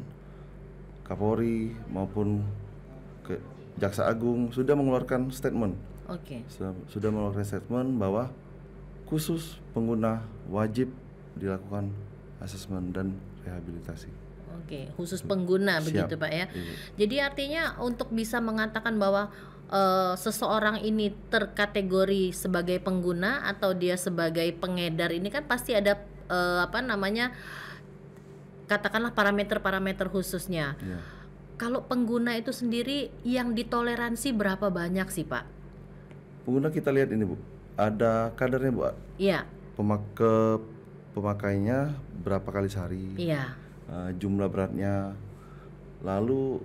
Kapolri maupun ke Jaksa Agung sudah mengeluarkan statement oke sudah mengeluarkan statement bahwa khusus pengguna wajib dilakukan asesmen dan rehabilitasi. oke, khusus pengguna Siap, begitu, Pak, ya. Ibu. Jadi artinya untuk bisa mengatakan bahwa, seseorang ini terkategori sebagai pengguna atau dia sebagai pengedar ini kan pasti ada, apa namanya, katakanlah parameter-parameter khususnya. Ya. Kalau pengguna itu sendiri yang ditoleransi berapa banyak sih, Pak? Pengguna kita lihat ini Bu, ada kadarnya Bu. Iya Ke pemakainya berapa kali sehari, iya jumlah beratnya, lalu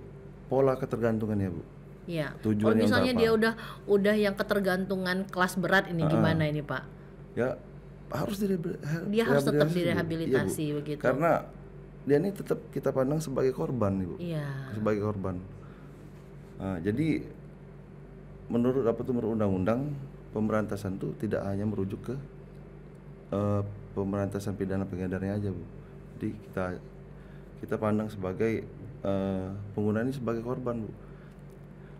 pola ketergantungannya Bu. iya. Kalau Tujuannya untuk misalnya apa? dia udah yang ketergantungan kelas berat ini gimana ini, Pak? Ya harus Dia harus tetap direhabilitasi Bu. Iya Bu. direhabilitasi begitu. Karena dia ini tetap kita pandang sebagai korban nih Bu, Iya. sebagai korban. Jadi menurut apa tuh undang-undang pemberantasan itu tidak hanya merujuk ke pemberantasan pidana pengedarnya aja Bu. Jadi kita pandang sebagai pengguna ini sebagai korban, Bu.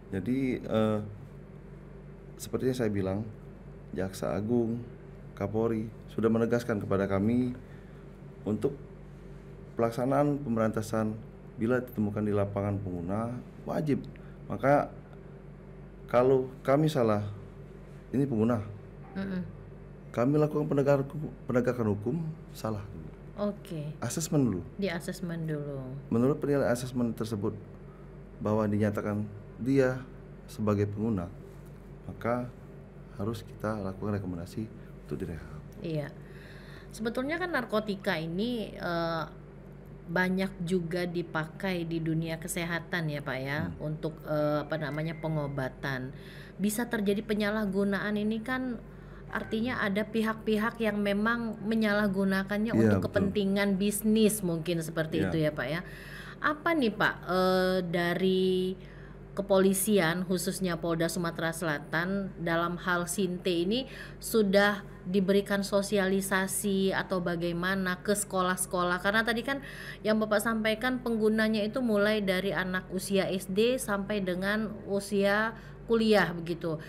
Jadi seperti yang saya bilang, Jaksa Agung, Kapolri sudah menegaskan kepada kami untuk pelaksanaan pemberantasan bila ditemukan di lapangan pengguna wajib. Maka kalau kami salah, ini pengguna, kami lakukan penegakan hukum, salah. Oke, Asesmen dulu. di asesmen dulu. Menurut penilaian asesmen tersebut bahwa dinyatakan dia sebagai pengguna, maka harus kita lakukan rekomendasi untuk direhab. Iya, sebetulnya kan narkotika ini banyak juga dipakai di dunia kesehatan ya Pak ya, untuk pengobatan. Bisa terjadi penyalahgunaan ini kan artinya ada pihak-pihak yang memang menyalahgunakannya Iya, untuk betul. kepentingan bisnis mungkin seperti Iya. itu ya Pak ya. Apa nih Pak dari kepolisian khususnya Polda Sumatera Selatan dalam hal Sinte ini sudah diberikan sosialisasi atau bagaimana ke sekolah-sekolah, karena tadi kan yang Bapak sampaikan penggunanya itu mulai dari anak usia SD sampai dengan usia kuliah begitu.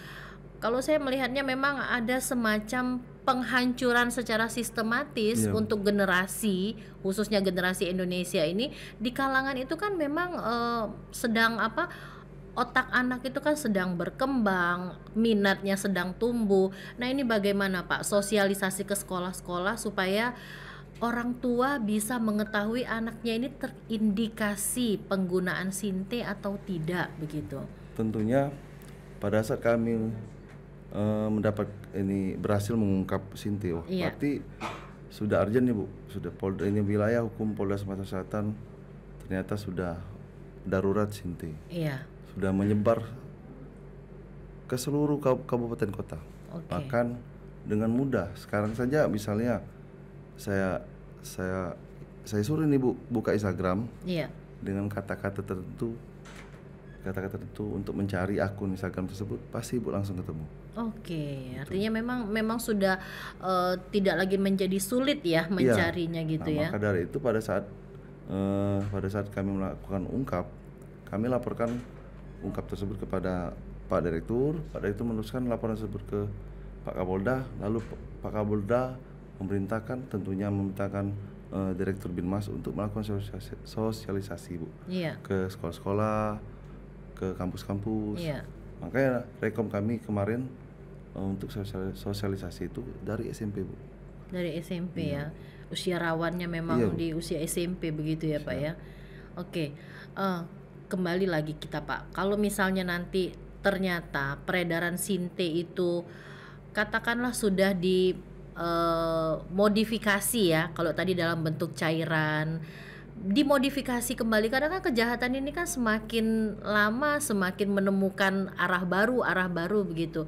Kalau saya melihatnya memang ada semacam penghancuran secara sistematis Iya. untuk generasi, khususnya generasi Indonesia ini di kalangan itu kan memang sedang otak anak itu kan sedang berkembang, minatnya sedang tumbuh. Nah, ini bagaimana Pak sosialisasi ke sekolah-sekolah supaya orang tua bisa mengetahui anaknya ini terindikasi penggunaan Sinte atau tidak begitu. Tentunya pada saat kami mendapat ini berhasil mengungkap Sinte, Iya. berarti sudah urgent nih, Bu. Sudah Polda ini wilayah hukum Polda Sumatera Selatan ternyata sudah darurat Sinte. Iya. Sudah menyebar ke seluruh kabupaten kota. Oke. Bahkan dengan mudah. Sekarang saja misalnya saya suruh nih, Bu, buka Instagram Iya. dengan kata-kata tertentu untuk mencari akun Instagram tersebut, pasti Ibu langsung ketemu. Oke, artinya memang sudah tidak lagi menjadi sulit ya mencarinya gitu Nah, ya. maka dari itu pada saat kami melakukan kami laporkan ungkap tersebut kepada Pak Direktur meneruskan laporan tersebut ke Pak Kapolda, lalu Pak Kapolda memerintahkan Direktur Binmas untuk melakukan sosialisasi, Bu, Iya. ke sekolah-sekolah, ke kampus-kampus. Iya. Makanya rekom kami kemarin untuk sosialisasi itu dari SMP, Bu. Dari SMP ya. Usia rawannya memang Iya, Bu. di usia SMP begitu ya Pak ya. Oke. Kembali lagi kita Pak. Kalau misalnya nanti ternyata peredaran Sinte itu katakanlah sudah di modifikasi ya, kalau tadi dalam bentuk cairan, dimodifikasi kembali karena kan kejahatan ini kan semakin lama semakin menemukan arah baru begitu.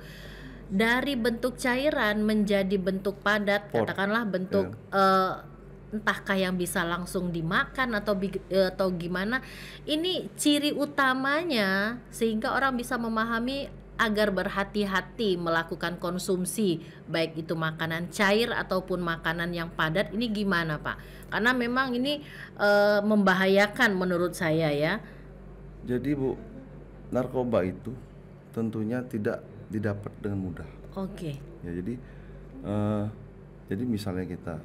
Dari bentuk cairan menjadi bentuk padat, katakanlah bentuk entahkah yang bisa langsung dimakan atau gimana. Ini ciri utamanya sehingga orang bisa memahami agar berhati-hati melakukan konsumsi baik itu makanan cair ataupun makanan yang padat, ini gimana Pak? Karena memang ini membahayakan menurut saya ya. Jadi, Bu, narkoba itu tentunya tidak didapat dengan mudah. Oke. Ya, jadi misalnya kita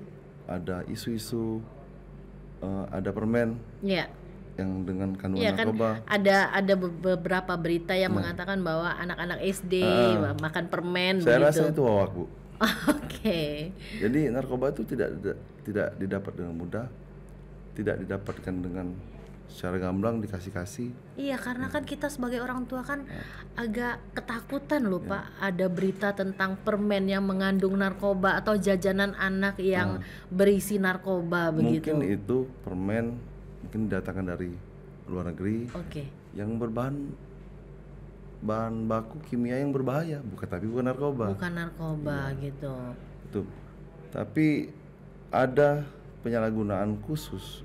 ada isu-isu ada permen Iya. yang dengan kandungan Iya kan narkoba. ada beberapa berita yang mengatakan bahwa anak-anak SD makan permen Saya begitu. rasa itu hoak, Bu. Oke. Jadi narkoba itu tidak didapat dengan mudah, tidak didapatkan dengan secara gamblang dikasih-kasih. Iya, karena kan kita sebagai orang tua kan agak ketakutan loh Pak. Ada berita tentang permen yang mengandung narkoba atau jajanan anak yang berisi narkoba begitu. Mungkin itu permen mungkin didatangkan dari luar negeri Oke. yang bahan baku kimia yang berbahaya, bukan narkoba. Bukan narkoba gitu. Itu. Tapi ada penyalahgunaan khusus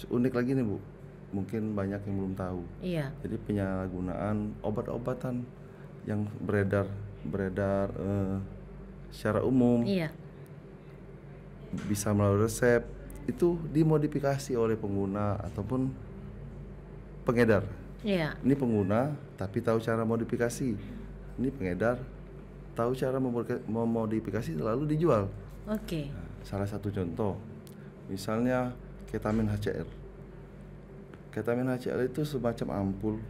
unik lagi nih, Bu. Mungkin banyak yang belum tahu. Iya. Jadi penyalahgunaan obat-obatan yang beredar secara umum, Iya. bisa melalui resep, itu dimodifikasi oleh pengguna ataupun pengedar. Iya. Ini pengguna tapi tahu cara modifikasi. Ini pengedar tahu cara memodifikasi lalu dijual. Oke. Nah, salah satu contoh, misalnya ketamin HCl. Ketamin HCl itu semacam ampul.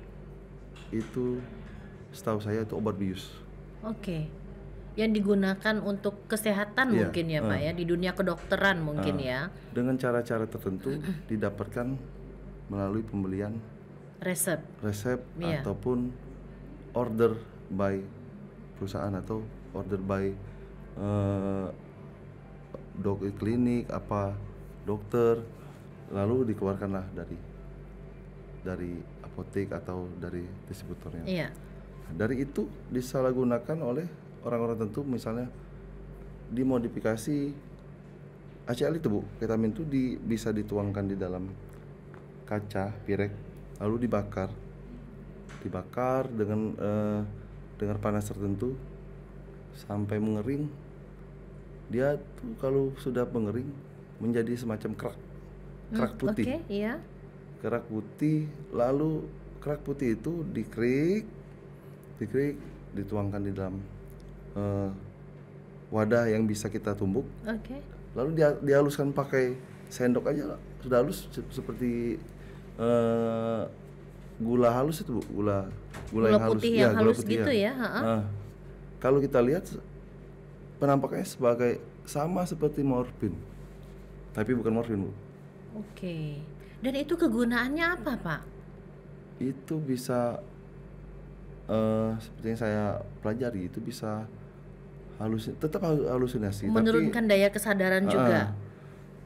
Itu setahu saya itu obat bius. Oke. Yang digunakan untuk kesehatan Iya, mungkin ya Pak ya, di dunia kedokteran mungkin ya. Dengan cara-cara tertentu didapatkan melalui pembelian Resep. resep Iya. ataupun order by perusahaan atau order by klinik apa dokter, lalu dikeluarkanlah dari apotek atau dari distributornya. Iya. Dari itu disalahgunakan oleh orang-orang tertentu, misalnya dimodifikasi HCl itu Bu, ketamin itu bisa dituangkan di dalam kaca pirek lalu dibakar dengan panas tertentu sampai mengering. Dia tuh kalau sudah mengering menjadi semacam kerak putih. Oke, iya. Kerak putih, lalu kerak putih itu dikerik dituangkan di dalam wadah yang bisa kita tumbuk, Oke. lalu dihaluskan pakai sendok aja sudah halus seperti gula halus itu Bu, gula yang halus, putih ya, yang gula halus putih gitu ya. Nah, kalau kita lihat penampakannya sebagai sama seperti morfin, tapi bukan morfin Bu. Oke. Dan itu kegunaannya apa Pak? Itu bisa seperti yang saya pelajari, itu bisa tetap halusinasi, Menurunkan tapi daya kesadaran juga.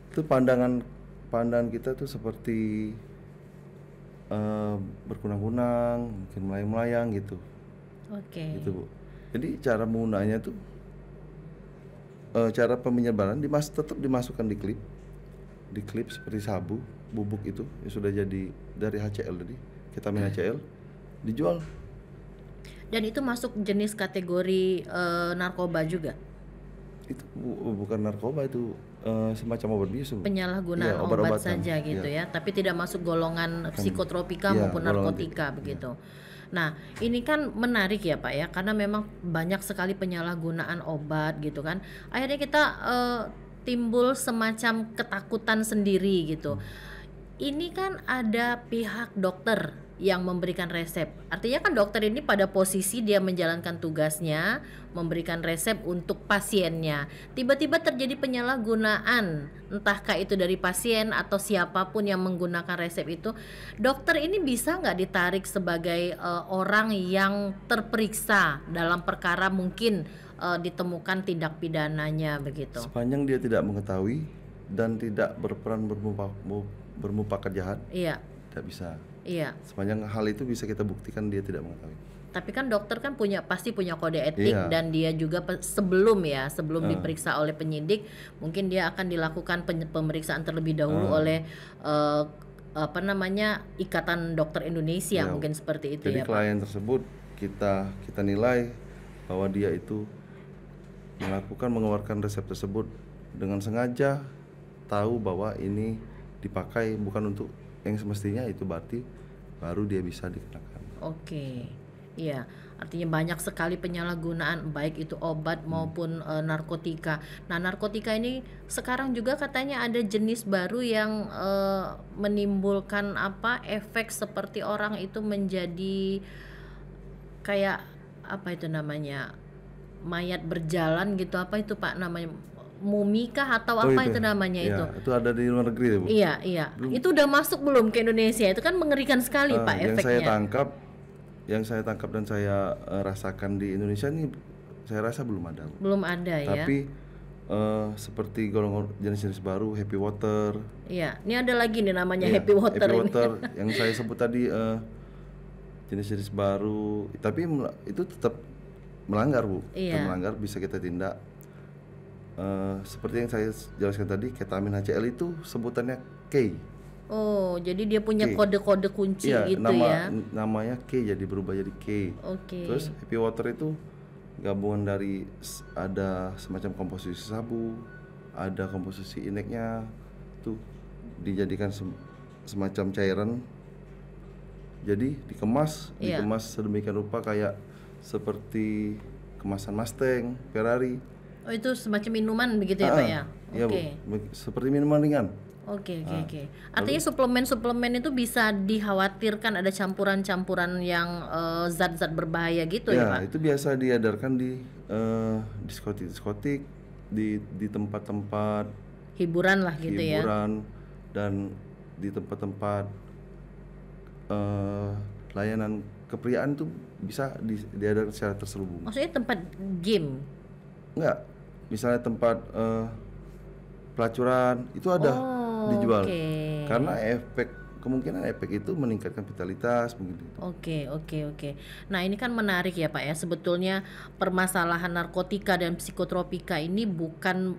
itu pandangan kita tuh seperti berkunang-kunang, mungkin melayang-melayang gitu. Oke. Gitu Bu. Jadi cara menggunakannya tuh cara penyebaran tetap dimasukkan di klip seperti sabu bubuk itu yang sudah jadi dari HCl tadi, ketamin HCl, dijual. Dan itu masuk jenis kategori narkoba juga. Itu bukan narkoba, itu semacam obat bius Bu. Penyalahgunaan Iya, obat obat-obatan. saja gitu Iya. ya, tapi tidak masuk golongan psikotropika Iya, maupun golongan narkotika begitu. Nah, ini kan menarik ya Pak ya, karena memang banyak sekali penyalahgunaan obat gitu kan. Akhirnya kita timbul semacam ketakutan sendiri gitu. Ini kan ada pihak dokter yang memberikan resep. Artinya kan dokter ini pada posisi dia menjalankan tugasnya, memberikan resep untuk pasiennya. Tiba-tiba terjadi penyalahgunaan, entahkah itu dari pasien atau siapapun yang menggunakan resep itu. Dokter ini bisa nggak ditarik sebagai orang yang terperiksa dalam perkara mungkin ditemukan tindak pidananya begitu? Sepanjang dia tidak mengetahui dan tidak berperan bermufakat jahat, Iya, tidak bisa. iya. Sepanjang hal itu bisa kita buktikan dia tidak mengetahui. Tapi kan dokter kan pasti punya kode etik. Iya. Dan dia juga sebelum diperiksa oleh penyidik, mungkin dia akan dilakukan pemeriksaan terlebih dahulu oleh Ikatan Dokter Indonesia, Iya. mungkin seperti itu. Jadi ya Pak. klien tersebut kita nilai bahwa dia itu mengeluarkan resep tersebut dengan sengaja, tahu bahwa ini dipakai bukan untuk yang semestinya, itu berarti baru dia bisa dikenakan. Oke, iya. Artinya banyak sekali penyalahgunaan baik itu obat maupun narkotika. Nah, narkotika ini sekarang juga katanya ada jenis baru yang menimbulkan efek seperti orang itu menjadi kayak itu namanya mayat berjalan gitu, itu Pak namanya, mumi kah atau apa itu namanya Iya, itu? itu ada di luar negeri ya Bu. Iya. Itu udah masuk belum ke Indonesia? Itu kan mengerikan sekali Pak Yang efeknya. saya tangkap dan saya rasakan di Indonesia ini, saya rasa belum ada Bu. Belum ada ya. Tapi seperti golongan jenis-jenis baru, happy water. Iya, ini ada lagi nih namanya Iya, happy water ini. yang saya sebut tadi, jenis-jenis baru, tapi itu tetap melanggar Bu. Iya. Tetap melanggar, bisa kita tindak. Seperti yang saya jelaskan tadi, ketamin HCl itu sebutannya K. Oh, jadi dia punya K. kode-kode kunci Iya, gitu ya. namanya K, jadi berubah jadi K. Oke. Terus happy water itu gabungan dari ada semacam komposisi sabu, ada komposisi ineknya, tuh dijadikan semacam cairan Jadi Iya. dikemas sedemikian rupa kayak seperti kemasan Mustang, Ferrari. Oh, itu semacam minuman begitu ya, Pak ya? Iya Bu, Oke. seperti minuman ringan. Oke, oke, Nah, oke. lalu Artinya suplemen-suplemen itu bisa dikhawatirkan ada campuran-campuran yang zat-zat berbahaya gitu ya, ya Pak? itu biasa diedarkan di diskotik-diskotik, di tempat-tempat Hiburan lah gitu ya. hiburan dan di tempat-tempat eh, layanan kepriaan tuh bisa diadakan secara terselubung. Maksudnya tempat game. Enggak, misalnya tempat pelacuran itu ada Oh, dijual. oke. Karena kemungkinan efek itu meningkatkan vitalitas begitu. Oke, oke, oke. Nah, ini kan menarik ya, Pak ya. Sebetulnya permasalahan narkotika dan psikotropika ini bukan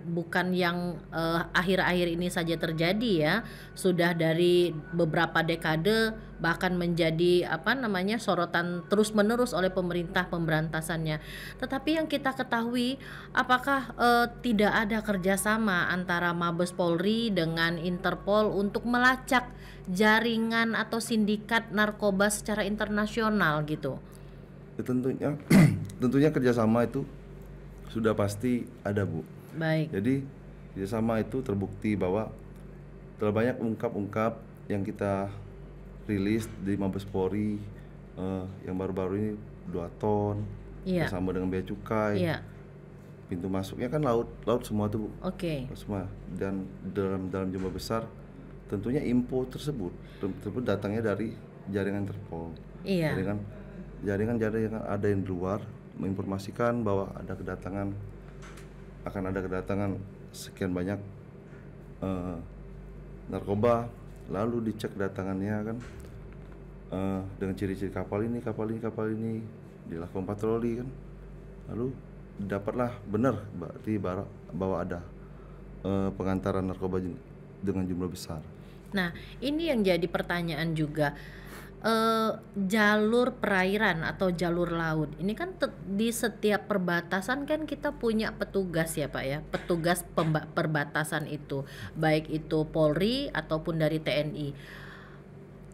yang akhir-akhir ini saja terjadi ya. Sudah dari beberapa dekade bahkan menjadi sorotan terus-menerus oleh pemerintah pemberantasannya. Tetapi yang kita ketahui, apakah tidak ada kerjasama antara Mabes Polri dengan Interpol untuk melacak jaringan atau sindikat narkoba secara internasional gitu? Ya, tentunya kerjasama itu sudah pasti ada Bu. Baik. Jadi kerjasama itu terbukti bahwa telah banyak ungkap-ungkap yang kita rilis di Mabes Polri yang baru-baru ini 2 ton Iya. bersama dengan bea cukai. Iya. Pintu masuknya kan laut semua tuh Bu. Oke. Laut semua dan dalam jumlah besar. Tentunya info tersebut datangnya dari jaringan Interpol. Iya. Jaringan ada yang di luar menginformasikan bahwa akan ada kedatangan sekian banyak narkoba, lalu dicek kedatangannya kan dengan ciri-ciri kapal ini dilakukan patroli kan, lalu dapatlah benar berarti bahwa ada pengantaran narkoba dengan jumlah besar. Nah, ini yang jadi pertanyaan juga. Jalur perairan atau jalur laut ini kan di setiap perbatasan kan kita punya petugas ya Pak ya, petugas perbatasan itu, baik itu Polri ataupun dari TNI.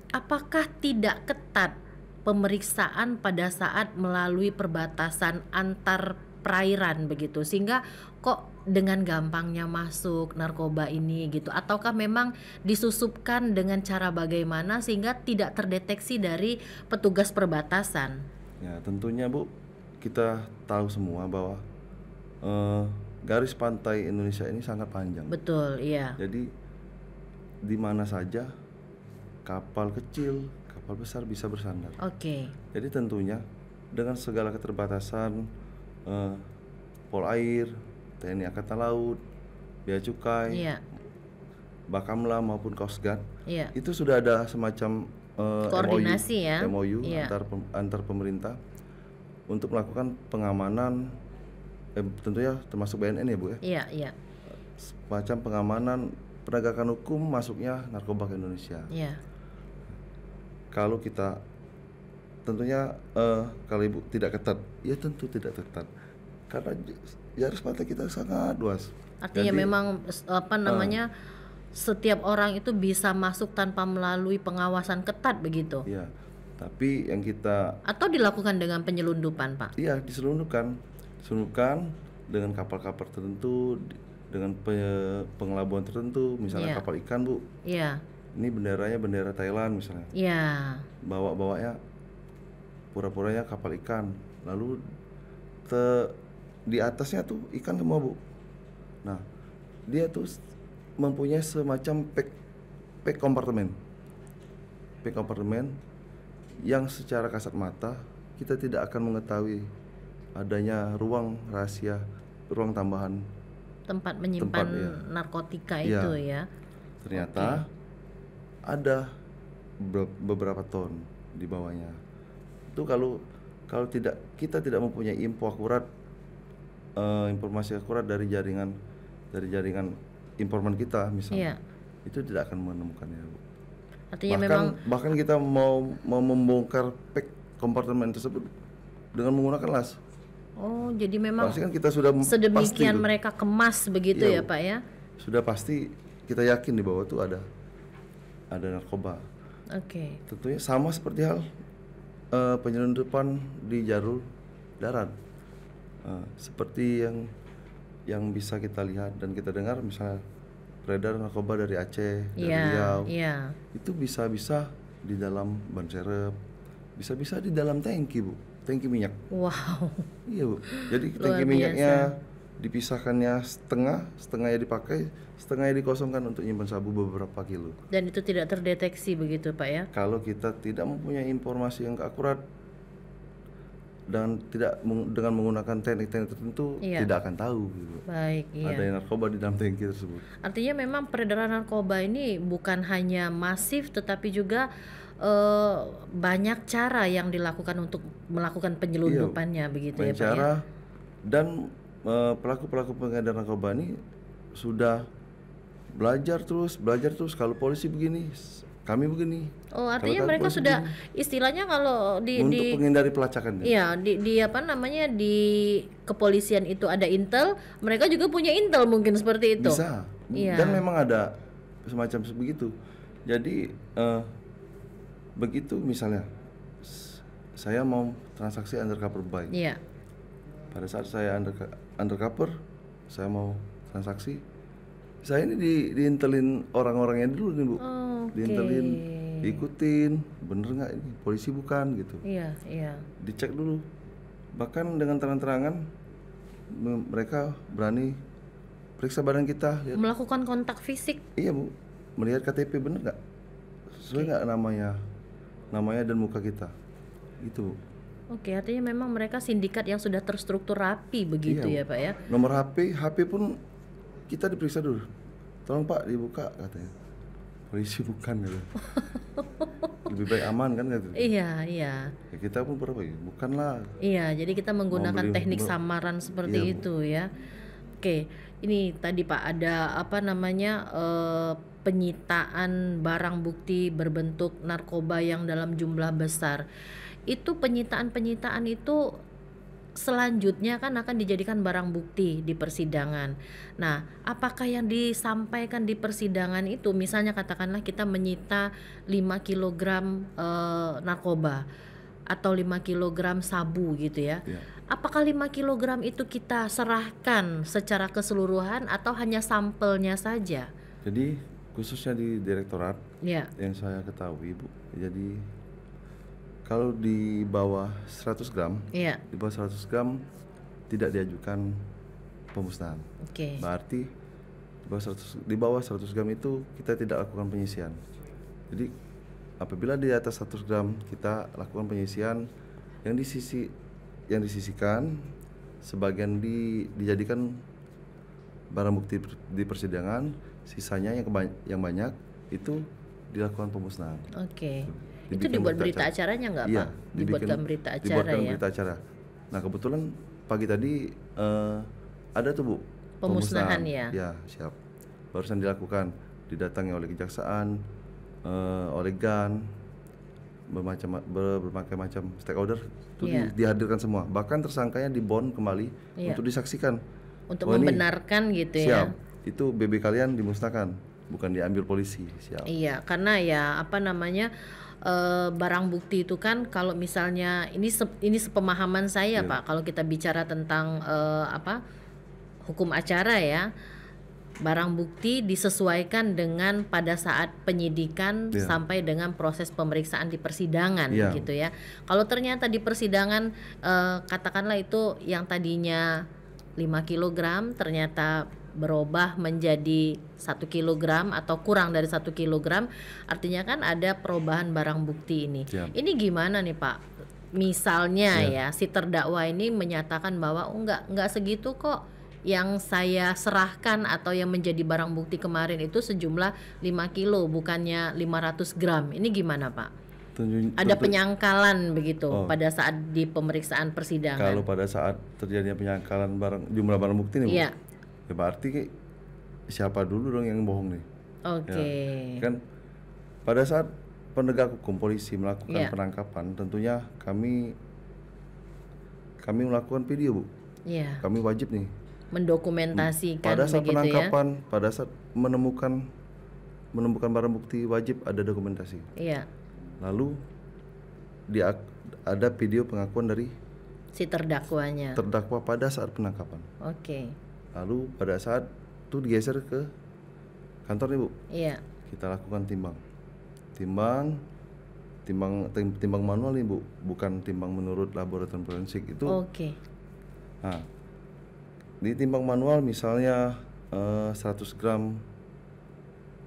Apakah tidak ketat pemeriksaan pada saat melalui perbatasan antar perairan begitu, sehingga kok dengan gampangnya masuk narkoba ini gitu, ataukah memang disusupkan dengan cara bagaimana sehingga tidak terdeteksi dari petugas perbatasan? Ya tentunya Bu, kita tahu semua bahwa garis pantai Indonesia ini sangat panjang. Betul, iya. Jadi di mana saja kapal kecil, kapal besar bisa bersandar. Oke. Jadi tentunya dengan segala keterbatasan Polair, TNI Angkatan Laut, Bea Cukai, Iya. Bakamla maupun Coast Guard, Iya. itu sudah ada semacam Koordinasi ya. MOU Iya. antar pemerintah untuk melakukan pengamanan, tentunya termasuk BNN ya Bu ya, Iya, iya. semacam pengamanan penegakan hukum masuknya narkoba ke Indonesia. Iya. Kalau kita tentunya kalau Ibu tidak ketat, ya tentu tidak ketat karena garis pantai kita sangat luas. Artinya Jadi, memang setiap orang itu bisa masuk tanpa melalui pengawasan ketat begitu. ya, tapi yang kita Atau dilakukan dengan penyelundupan, Pak? diselundupkan dengan kapal-kapal tertentu, dengan pengelabuan tertentu, misalnya Iya. kapal ikan Bu. Iya. Ini benderanya bendera Thailand misalnya, Iya. bawanya pura-puranya kapal ikan, lalu di atasnya tuh ikan semua Bu. Nah, dia tuh mempunyai semacam pack kompartemen yang secara kasat mata kita tidak akan mengetahui adanya ruang rahasia, ruang tambahan. Tempat menyimpan ya. narkotika Iya. itu ya. Ternyata ada beberapa ton di bawahnya. Itu kalau kita tidak mempunyai informasi akurat dari jaringan informan kita misalnya, Iya. itu tidak akan menemukannya Bu. Artinya memang bahkan kita mau membongkar pack kompartemen tersebut dengan menggunakan las. oh, jadi memang Pasti kan kita sudah pasti sedemikian tuh. mereka kemas begitu Iya, ya, Bu. Pak ya. Sudah pasti kita yakin di bawah tuh ada narkoba. Oke. Tentunya sama seperti hal penyelundupan di jalur darat. Seperti yang bisa kita lihat dan kita dengar, misalnya peredaran narkoba dari Aceh, dari Iya, Riau, iya. itu bisa-bisa di dalam ban serep, bisa-bisa di dalam tangki, Bu, tangki minyak. Wow, Iya, Bu. Jadi luar tangki biasa. minyaknya dipisahkannya setengahnya dipakai, setengahnya dikosongkan untuk nyimpan sabu beberapa kilo. Dan itu tidak terdeteksi begitu, Pak ya? Kalau kita tidak mempunyai informasi yang akurat dan dengan menggunakan teknik-teknik tertentu, Iya. tidak akan tahu gitu. Baik, iya. Ada narkoba di dalam tangki tersebut. Artinya memang peredaran narkoba ini bukan hanya masif tetapi juga banyak cara yang dilakukan untuk melakukan penyelundupannya begitu ya, Pak ya? Cara dan pelaku-pelaku pengedar narkoba ini sudah belajar terus. Kalau polisi begini, kami begini. Oh, artinya Kalau mereka polisi sudah begini. istilahnya kalau Untuk menghindari pelacakan. iya, di apa namanya, di kepolisian itu ada intel, mereka juga punya intel mungkin seperti itu. Bisa. Iya. Dan memang ada semacam begitu. Jadi begitu misalnya saya mau transaksi undercover buy. Iya. Pada saat saya undercover, saya mau transaksi, saya ini diintelin orang-orangnya dulu nih, Bu. Oke. Diintelin, diikutin, bener nggak ini polisi bukan gitu. Iya, iya. Dicek dulu. Bahkan dengan terang-terangan mereka berani periksa badan kita, lihat. Melakukan kontak fisik. Iya, Bu. Melihat KTP bener nggak? Sesuai nggak namanya dan muka kita. Gitu, Bu. Oke, artinya memang mereka sindikat yang sudah terstruktur rapi begitu Iya, ya, Pak ya. Nomor HP pun kita diperiksa dulu. Tolong Pak dibuka katanya. Polisi bukan gitu. Lebih baik aman kan gitu. Iya, iya. Ya, kita pun berapa ya? Bukan lah. Iya, jadi kita menggunakan beli- teknik mau- samaran seperti Iya, Bu. itu ya. Oke, ini tadi Pak ada apa namanya penyitaan barang bukti berbentuk narkoba yang dalam jumlah besar. Itu penyitaan itu selanjutnya kan akan dijadikan barang bukti di persidangan. Nah, apakah yang disampaikan di persidangan itu, misalnya katakanlah kita menyita 5 kilogram narkoba atau 5 kilogram sabu gitu ya. Iya. Apakah 5 kilogram itu kita serahkan secara keseluruhan atau hanya sampelnya saja? Jadi khususnya di direktorat Ya, yang saya ketahui, Bu. Jadi kalau di bawah 100 gram, iya. di bawah 100 gram tidak diajukan pemusnahan. Oke. Berarti di bawah 100 gram itu kita tidak lakukan penyisian. Jadi apabila di atas 100 gram kita lakukan penyisian, yang disisikan sebagian dijadikan barang bukti di persidangan, sisanya yang banyak itu dilakukan pemusnahan. Oke. Itu Dibikin dibuat berita acaranya nggak, Iya, Pak? Dibuatkan berita acara dibuatkan ya. berita acara. Nah, kebetulan pagi tadi ada tuh, Bu, Pemusnahan ya. Ya, siap. Barusan dilakukan, didatangi oleh kejaksaan, oleh GAN, berbagai macam stakeholder itu Iya. dihadirkan semua. Bahkan tersangkanya dibond kembali Iya. untuk disaksikan. Untuk Oh, ini membenarkan gitu siap. ya. Itu BB kalian dimusnahkan, bukan diambil polisi. Siap. Iya, karena ya apa namanya barang bukti itu kan kalau misalnya ini sepemahaman saya, Pak, kalau kita bicara tentang hukum acara ya, barang bukti disesuaikan dengan pada saat penyidikan Iya. sampai dengan proses pemeriksaan di persidangan Iya. gitu ya. Kalau ternyata di persidangan katakanlah itu yang tadinya 5 kilogram ternyata berubah menjadi 1 kilogram atau kurang dari 1 kilogram, artinya kan ada perubahan barang bukti ini. Siap. Ini gimana nih, Pak? Misalnya ya si terdakwa ini menyatakan bahwa enggak segitu kok yang saya serahkan atau yang menjadi barang bukti kemarin itu sejumlah 5 kilo bukannya 500 gram. Ini gimana, Pak? Ada penyangkalan begitu pada saat di pemeriksaan persidangan. Kalau pada saat terjadinya penyangkalan jumlah barang bukti nih, Bu, Iya. ya berarti siapa dulu dong yang bohong nih? Oke. Kan pada saat penegak hukum polisi melakukan Iya. penangkapan, tentunya kami melakukan video, Bu. Iya. Kami wajib nih Mendokumentasikan pada saat begitu ya. penangkapan, pada saat menemukan barang bukti, wajib ada dokumentasi. Iya. Lalu ada video pengakuan dari Si terdakwanya. terdakwa pada saat penangkapan. Oke. Lalu pada saat itu digeser ke kantor nih Bu, Iya. kita lakukan timbang manual nih Bu, bukan timbang menurut laboratorium forensik itu. Oke. Nah, di timbang manual misalnya 100 gram,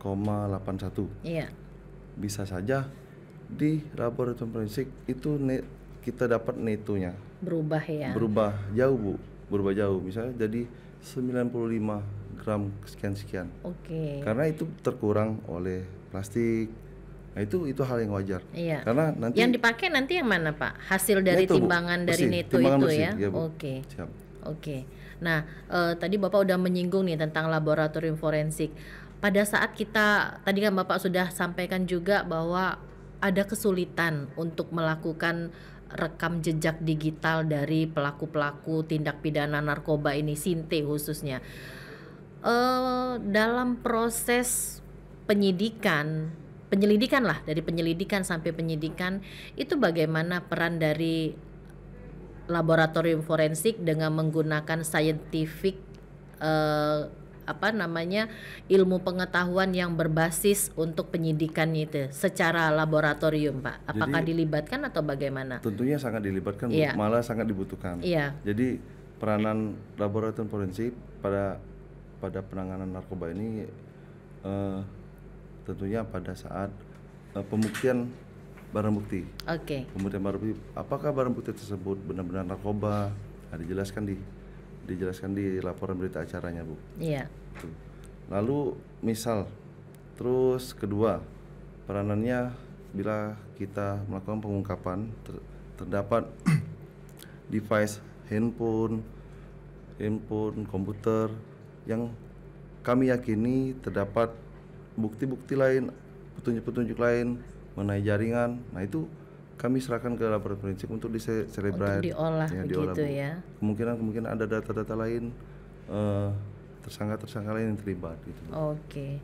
81, Iya. bisa saja di laboratorium forensik itu kita dapat netonya Berubah ya. berubah jauh Bu, berubah jauh, misalnya jadi 95 gram sekian-sekian. Oke. Karena itu terkurang oleh plastik. Nah, itu hal yang wajar. Iya. Karena nanti Yang dipakai nanti yang mana Pak? Hasil dari neto, Bu. timbangan dari Bersih, neto timbangan itu bersih, ya? iya, Bu. Oke. Siap. Oke. Nah, tadi Bapak udah menyinggung nih tentang laboratorium forensik. Pada saat kita tadi kan Bapak sudah sampaikan juga bahwa ada kesulitan untuk melakukan rekam jejak digital dari pelaku-pelaku tindak pidana narkoba ini, Sinte khususnya. Dalam proses penyelidikan lah, dari penyelidikan sampai penyidikan, itu bagaimana peran dari laboratorium forensik dengan menggunakan scientific ilmu pengetahuan yang berbasis untuk penyidikan itu secara laboratorium Pak. Apakah dilibatkan atau bagaimana? Tentunya sangat dilibatkan, Bu. Iya. Malah sangat dibutuhkan. Iya. Jadi peranan laboratorium forensik pada penanganan narkoba ini tentunya pada saat pembuktian barang bukti. Oke. Pembuktian barang bukti, apakah barang bukti tersebut benar-benar narkoba? Nah, dijelaskan di laporan berita acaranya, Bu. Iya. Tuh. Lalu misal, terus kedua, peranannya bila kita melakukan pengungkapan terdapat device handphone, komputer yang kami yakini terdapat bukti-bukti lain, petunjuk-petunjuk lain mengenai jaringan. Nah, itu kami serahkan ke laboratorium forensik untuk Untuk diolah begitu Bu. ya. Kemungkinan ada data-data lain, tersangka lain yang terlibat gitu. Oke.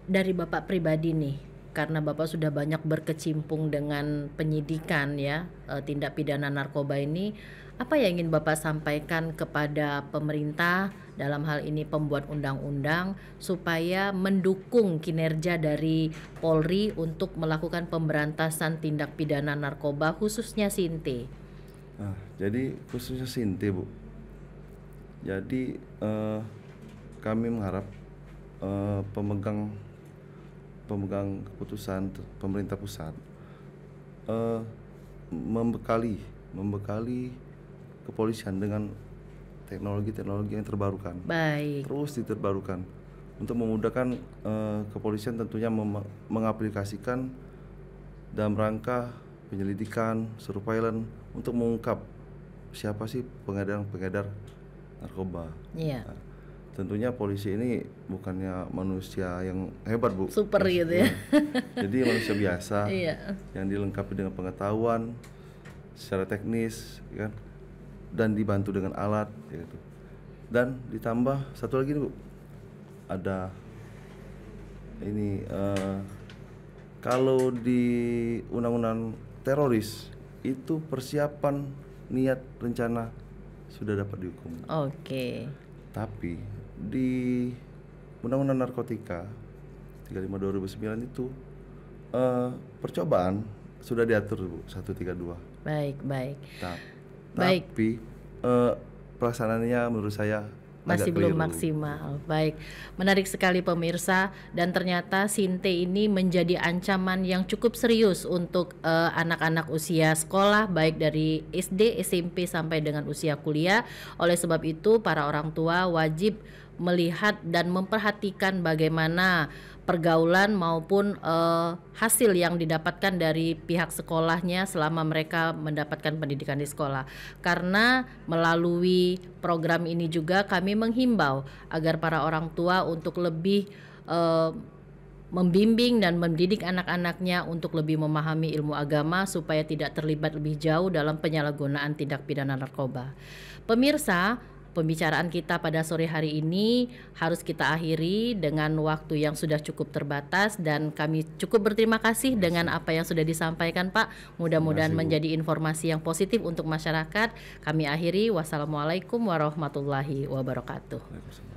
Dari Bapak pribadi nih, karena Bapak sudah banyak berkecimpung dengan penyidikan ya, tindak pidana narkoba ini, apa yang ingin Bapak sampaikan kepada pemerintah dalam hal ini pembuat undang-undang supaya mendukung kinerja dari Polri untuk melakukan pemberantasan tindak pidana narkoba khususnya Sinte? Nah, jadi khususnya Sinte, Bu. Jadi kami mengharap pemegang keputusan pemerintah pusat membekali kepolisian dengan teknologi yang terbarukan. Baik. Terus diterbarukan untuk memudahkan kepolisian tentunya mengaplikasikan dalam rangka penyelidikan, surveillance untuk mengungkap siapa sih pengedar narkoba. Iya. Nah, tentunya polisi ini bukannya manusia yang hebat, Bu. Super gitu ya. Jadi manusia biasa Iya. yang dilengkapi dengan pengetahuan secara teknis, kan, dan dibantu dengan alat, gitu. Dan ditambah satu lagi nih, Bu, ada ini kalau di undang-undang teroris itu persiapan niat rencana sudah dapat dihukum. Oke. Tapi di undang-undang narkotika 35/2009 itu percobaan sudah diatur, Bu, 132. Baik. Baik. Baik. Tapi pelaksanaannya menurut saya Masih agak belum keliru. maksimal. Baik, menarik sekali pemirsa, dan ternyata Sinte ini menjadi ancaman yang cukup serius untuk anak-anak usia sekolah, baik dari SD, SMP sampai dengan usia kuliah. Oleh sebab itu para orang tua wajib melihat dan memperhatikan bagaimana pergaulan maupun hasil yang didapatkan dari pihak sekolahnya selama mereka mendapatkan pendidikan di sekolah. Karena melalui program ini juga kami menghimbau agar para orang tua untuk lebih membimbing dan mendidik anak-anaknya untuk lebih memahami ilmu agama supaya tidak terlibat lebih jauh dalam penyalahgunaan tindak pidana narkoba. Pemirsa, pembicaraan kita pada sore hari ini harus kita akhiri dengan waktu yang sudah cukup terbatas, dan kami cukup berterima kasih dengan apa yang sudah disampaikan Pak. Mudah-mudahan Terima kasih, Bu. menjadi informasi yang positif untuk masyarakat. Kami akhiri, wassalamualaikum warahmatullahi wabarakatuh. Waalaikumsalam.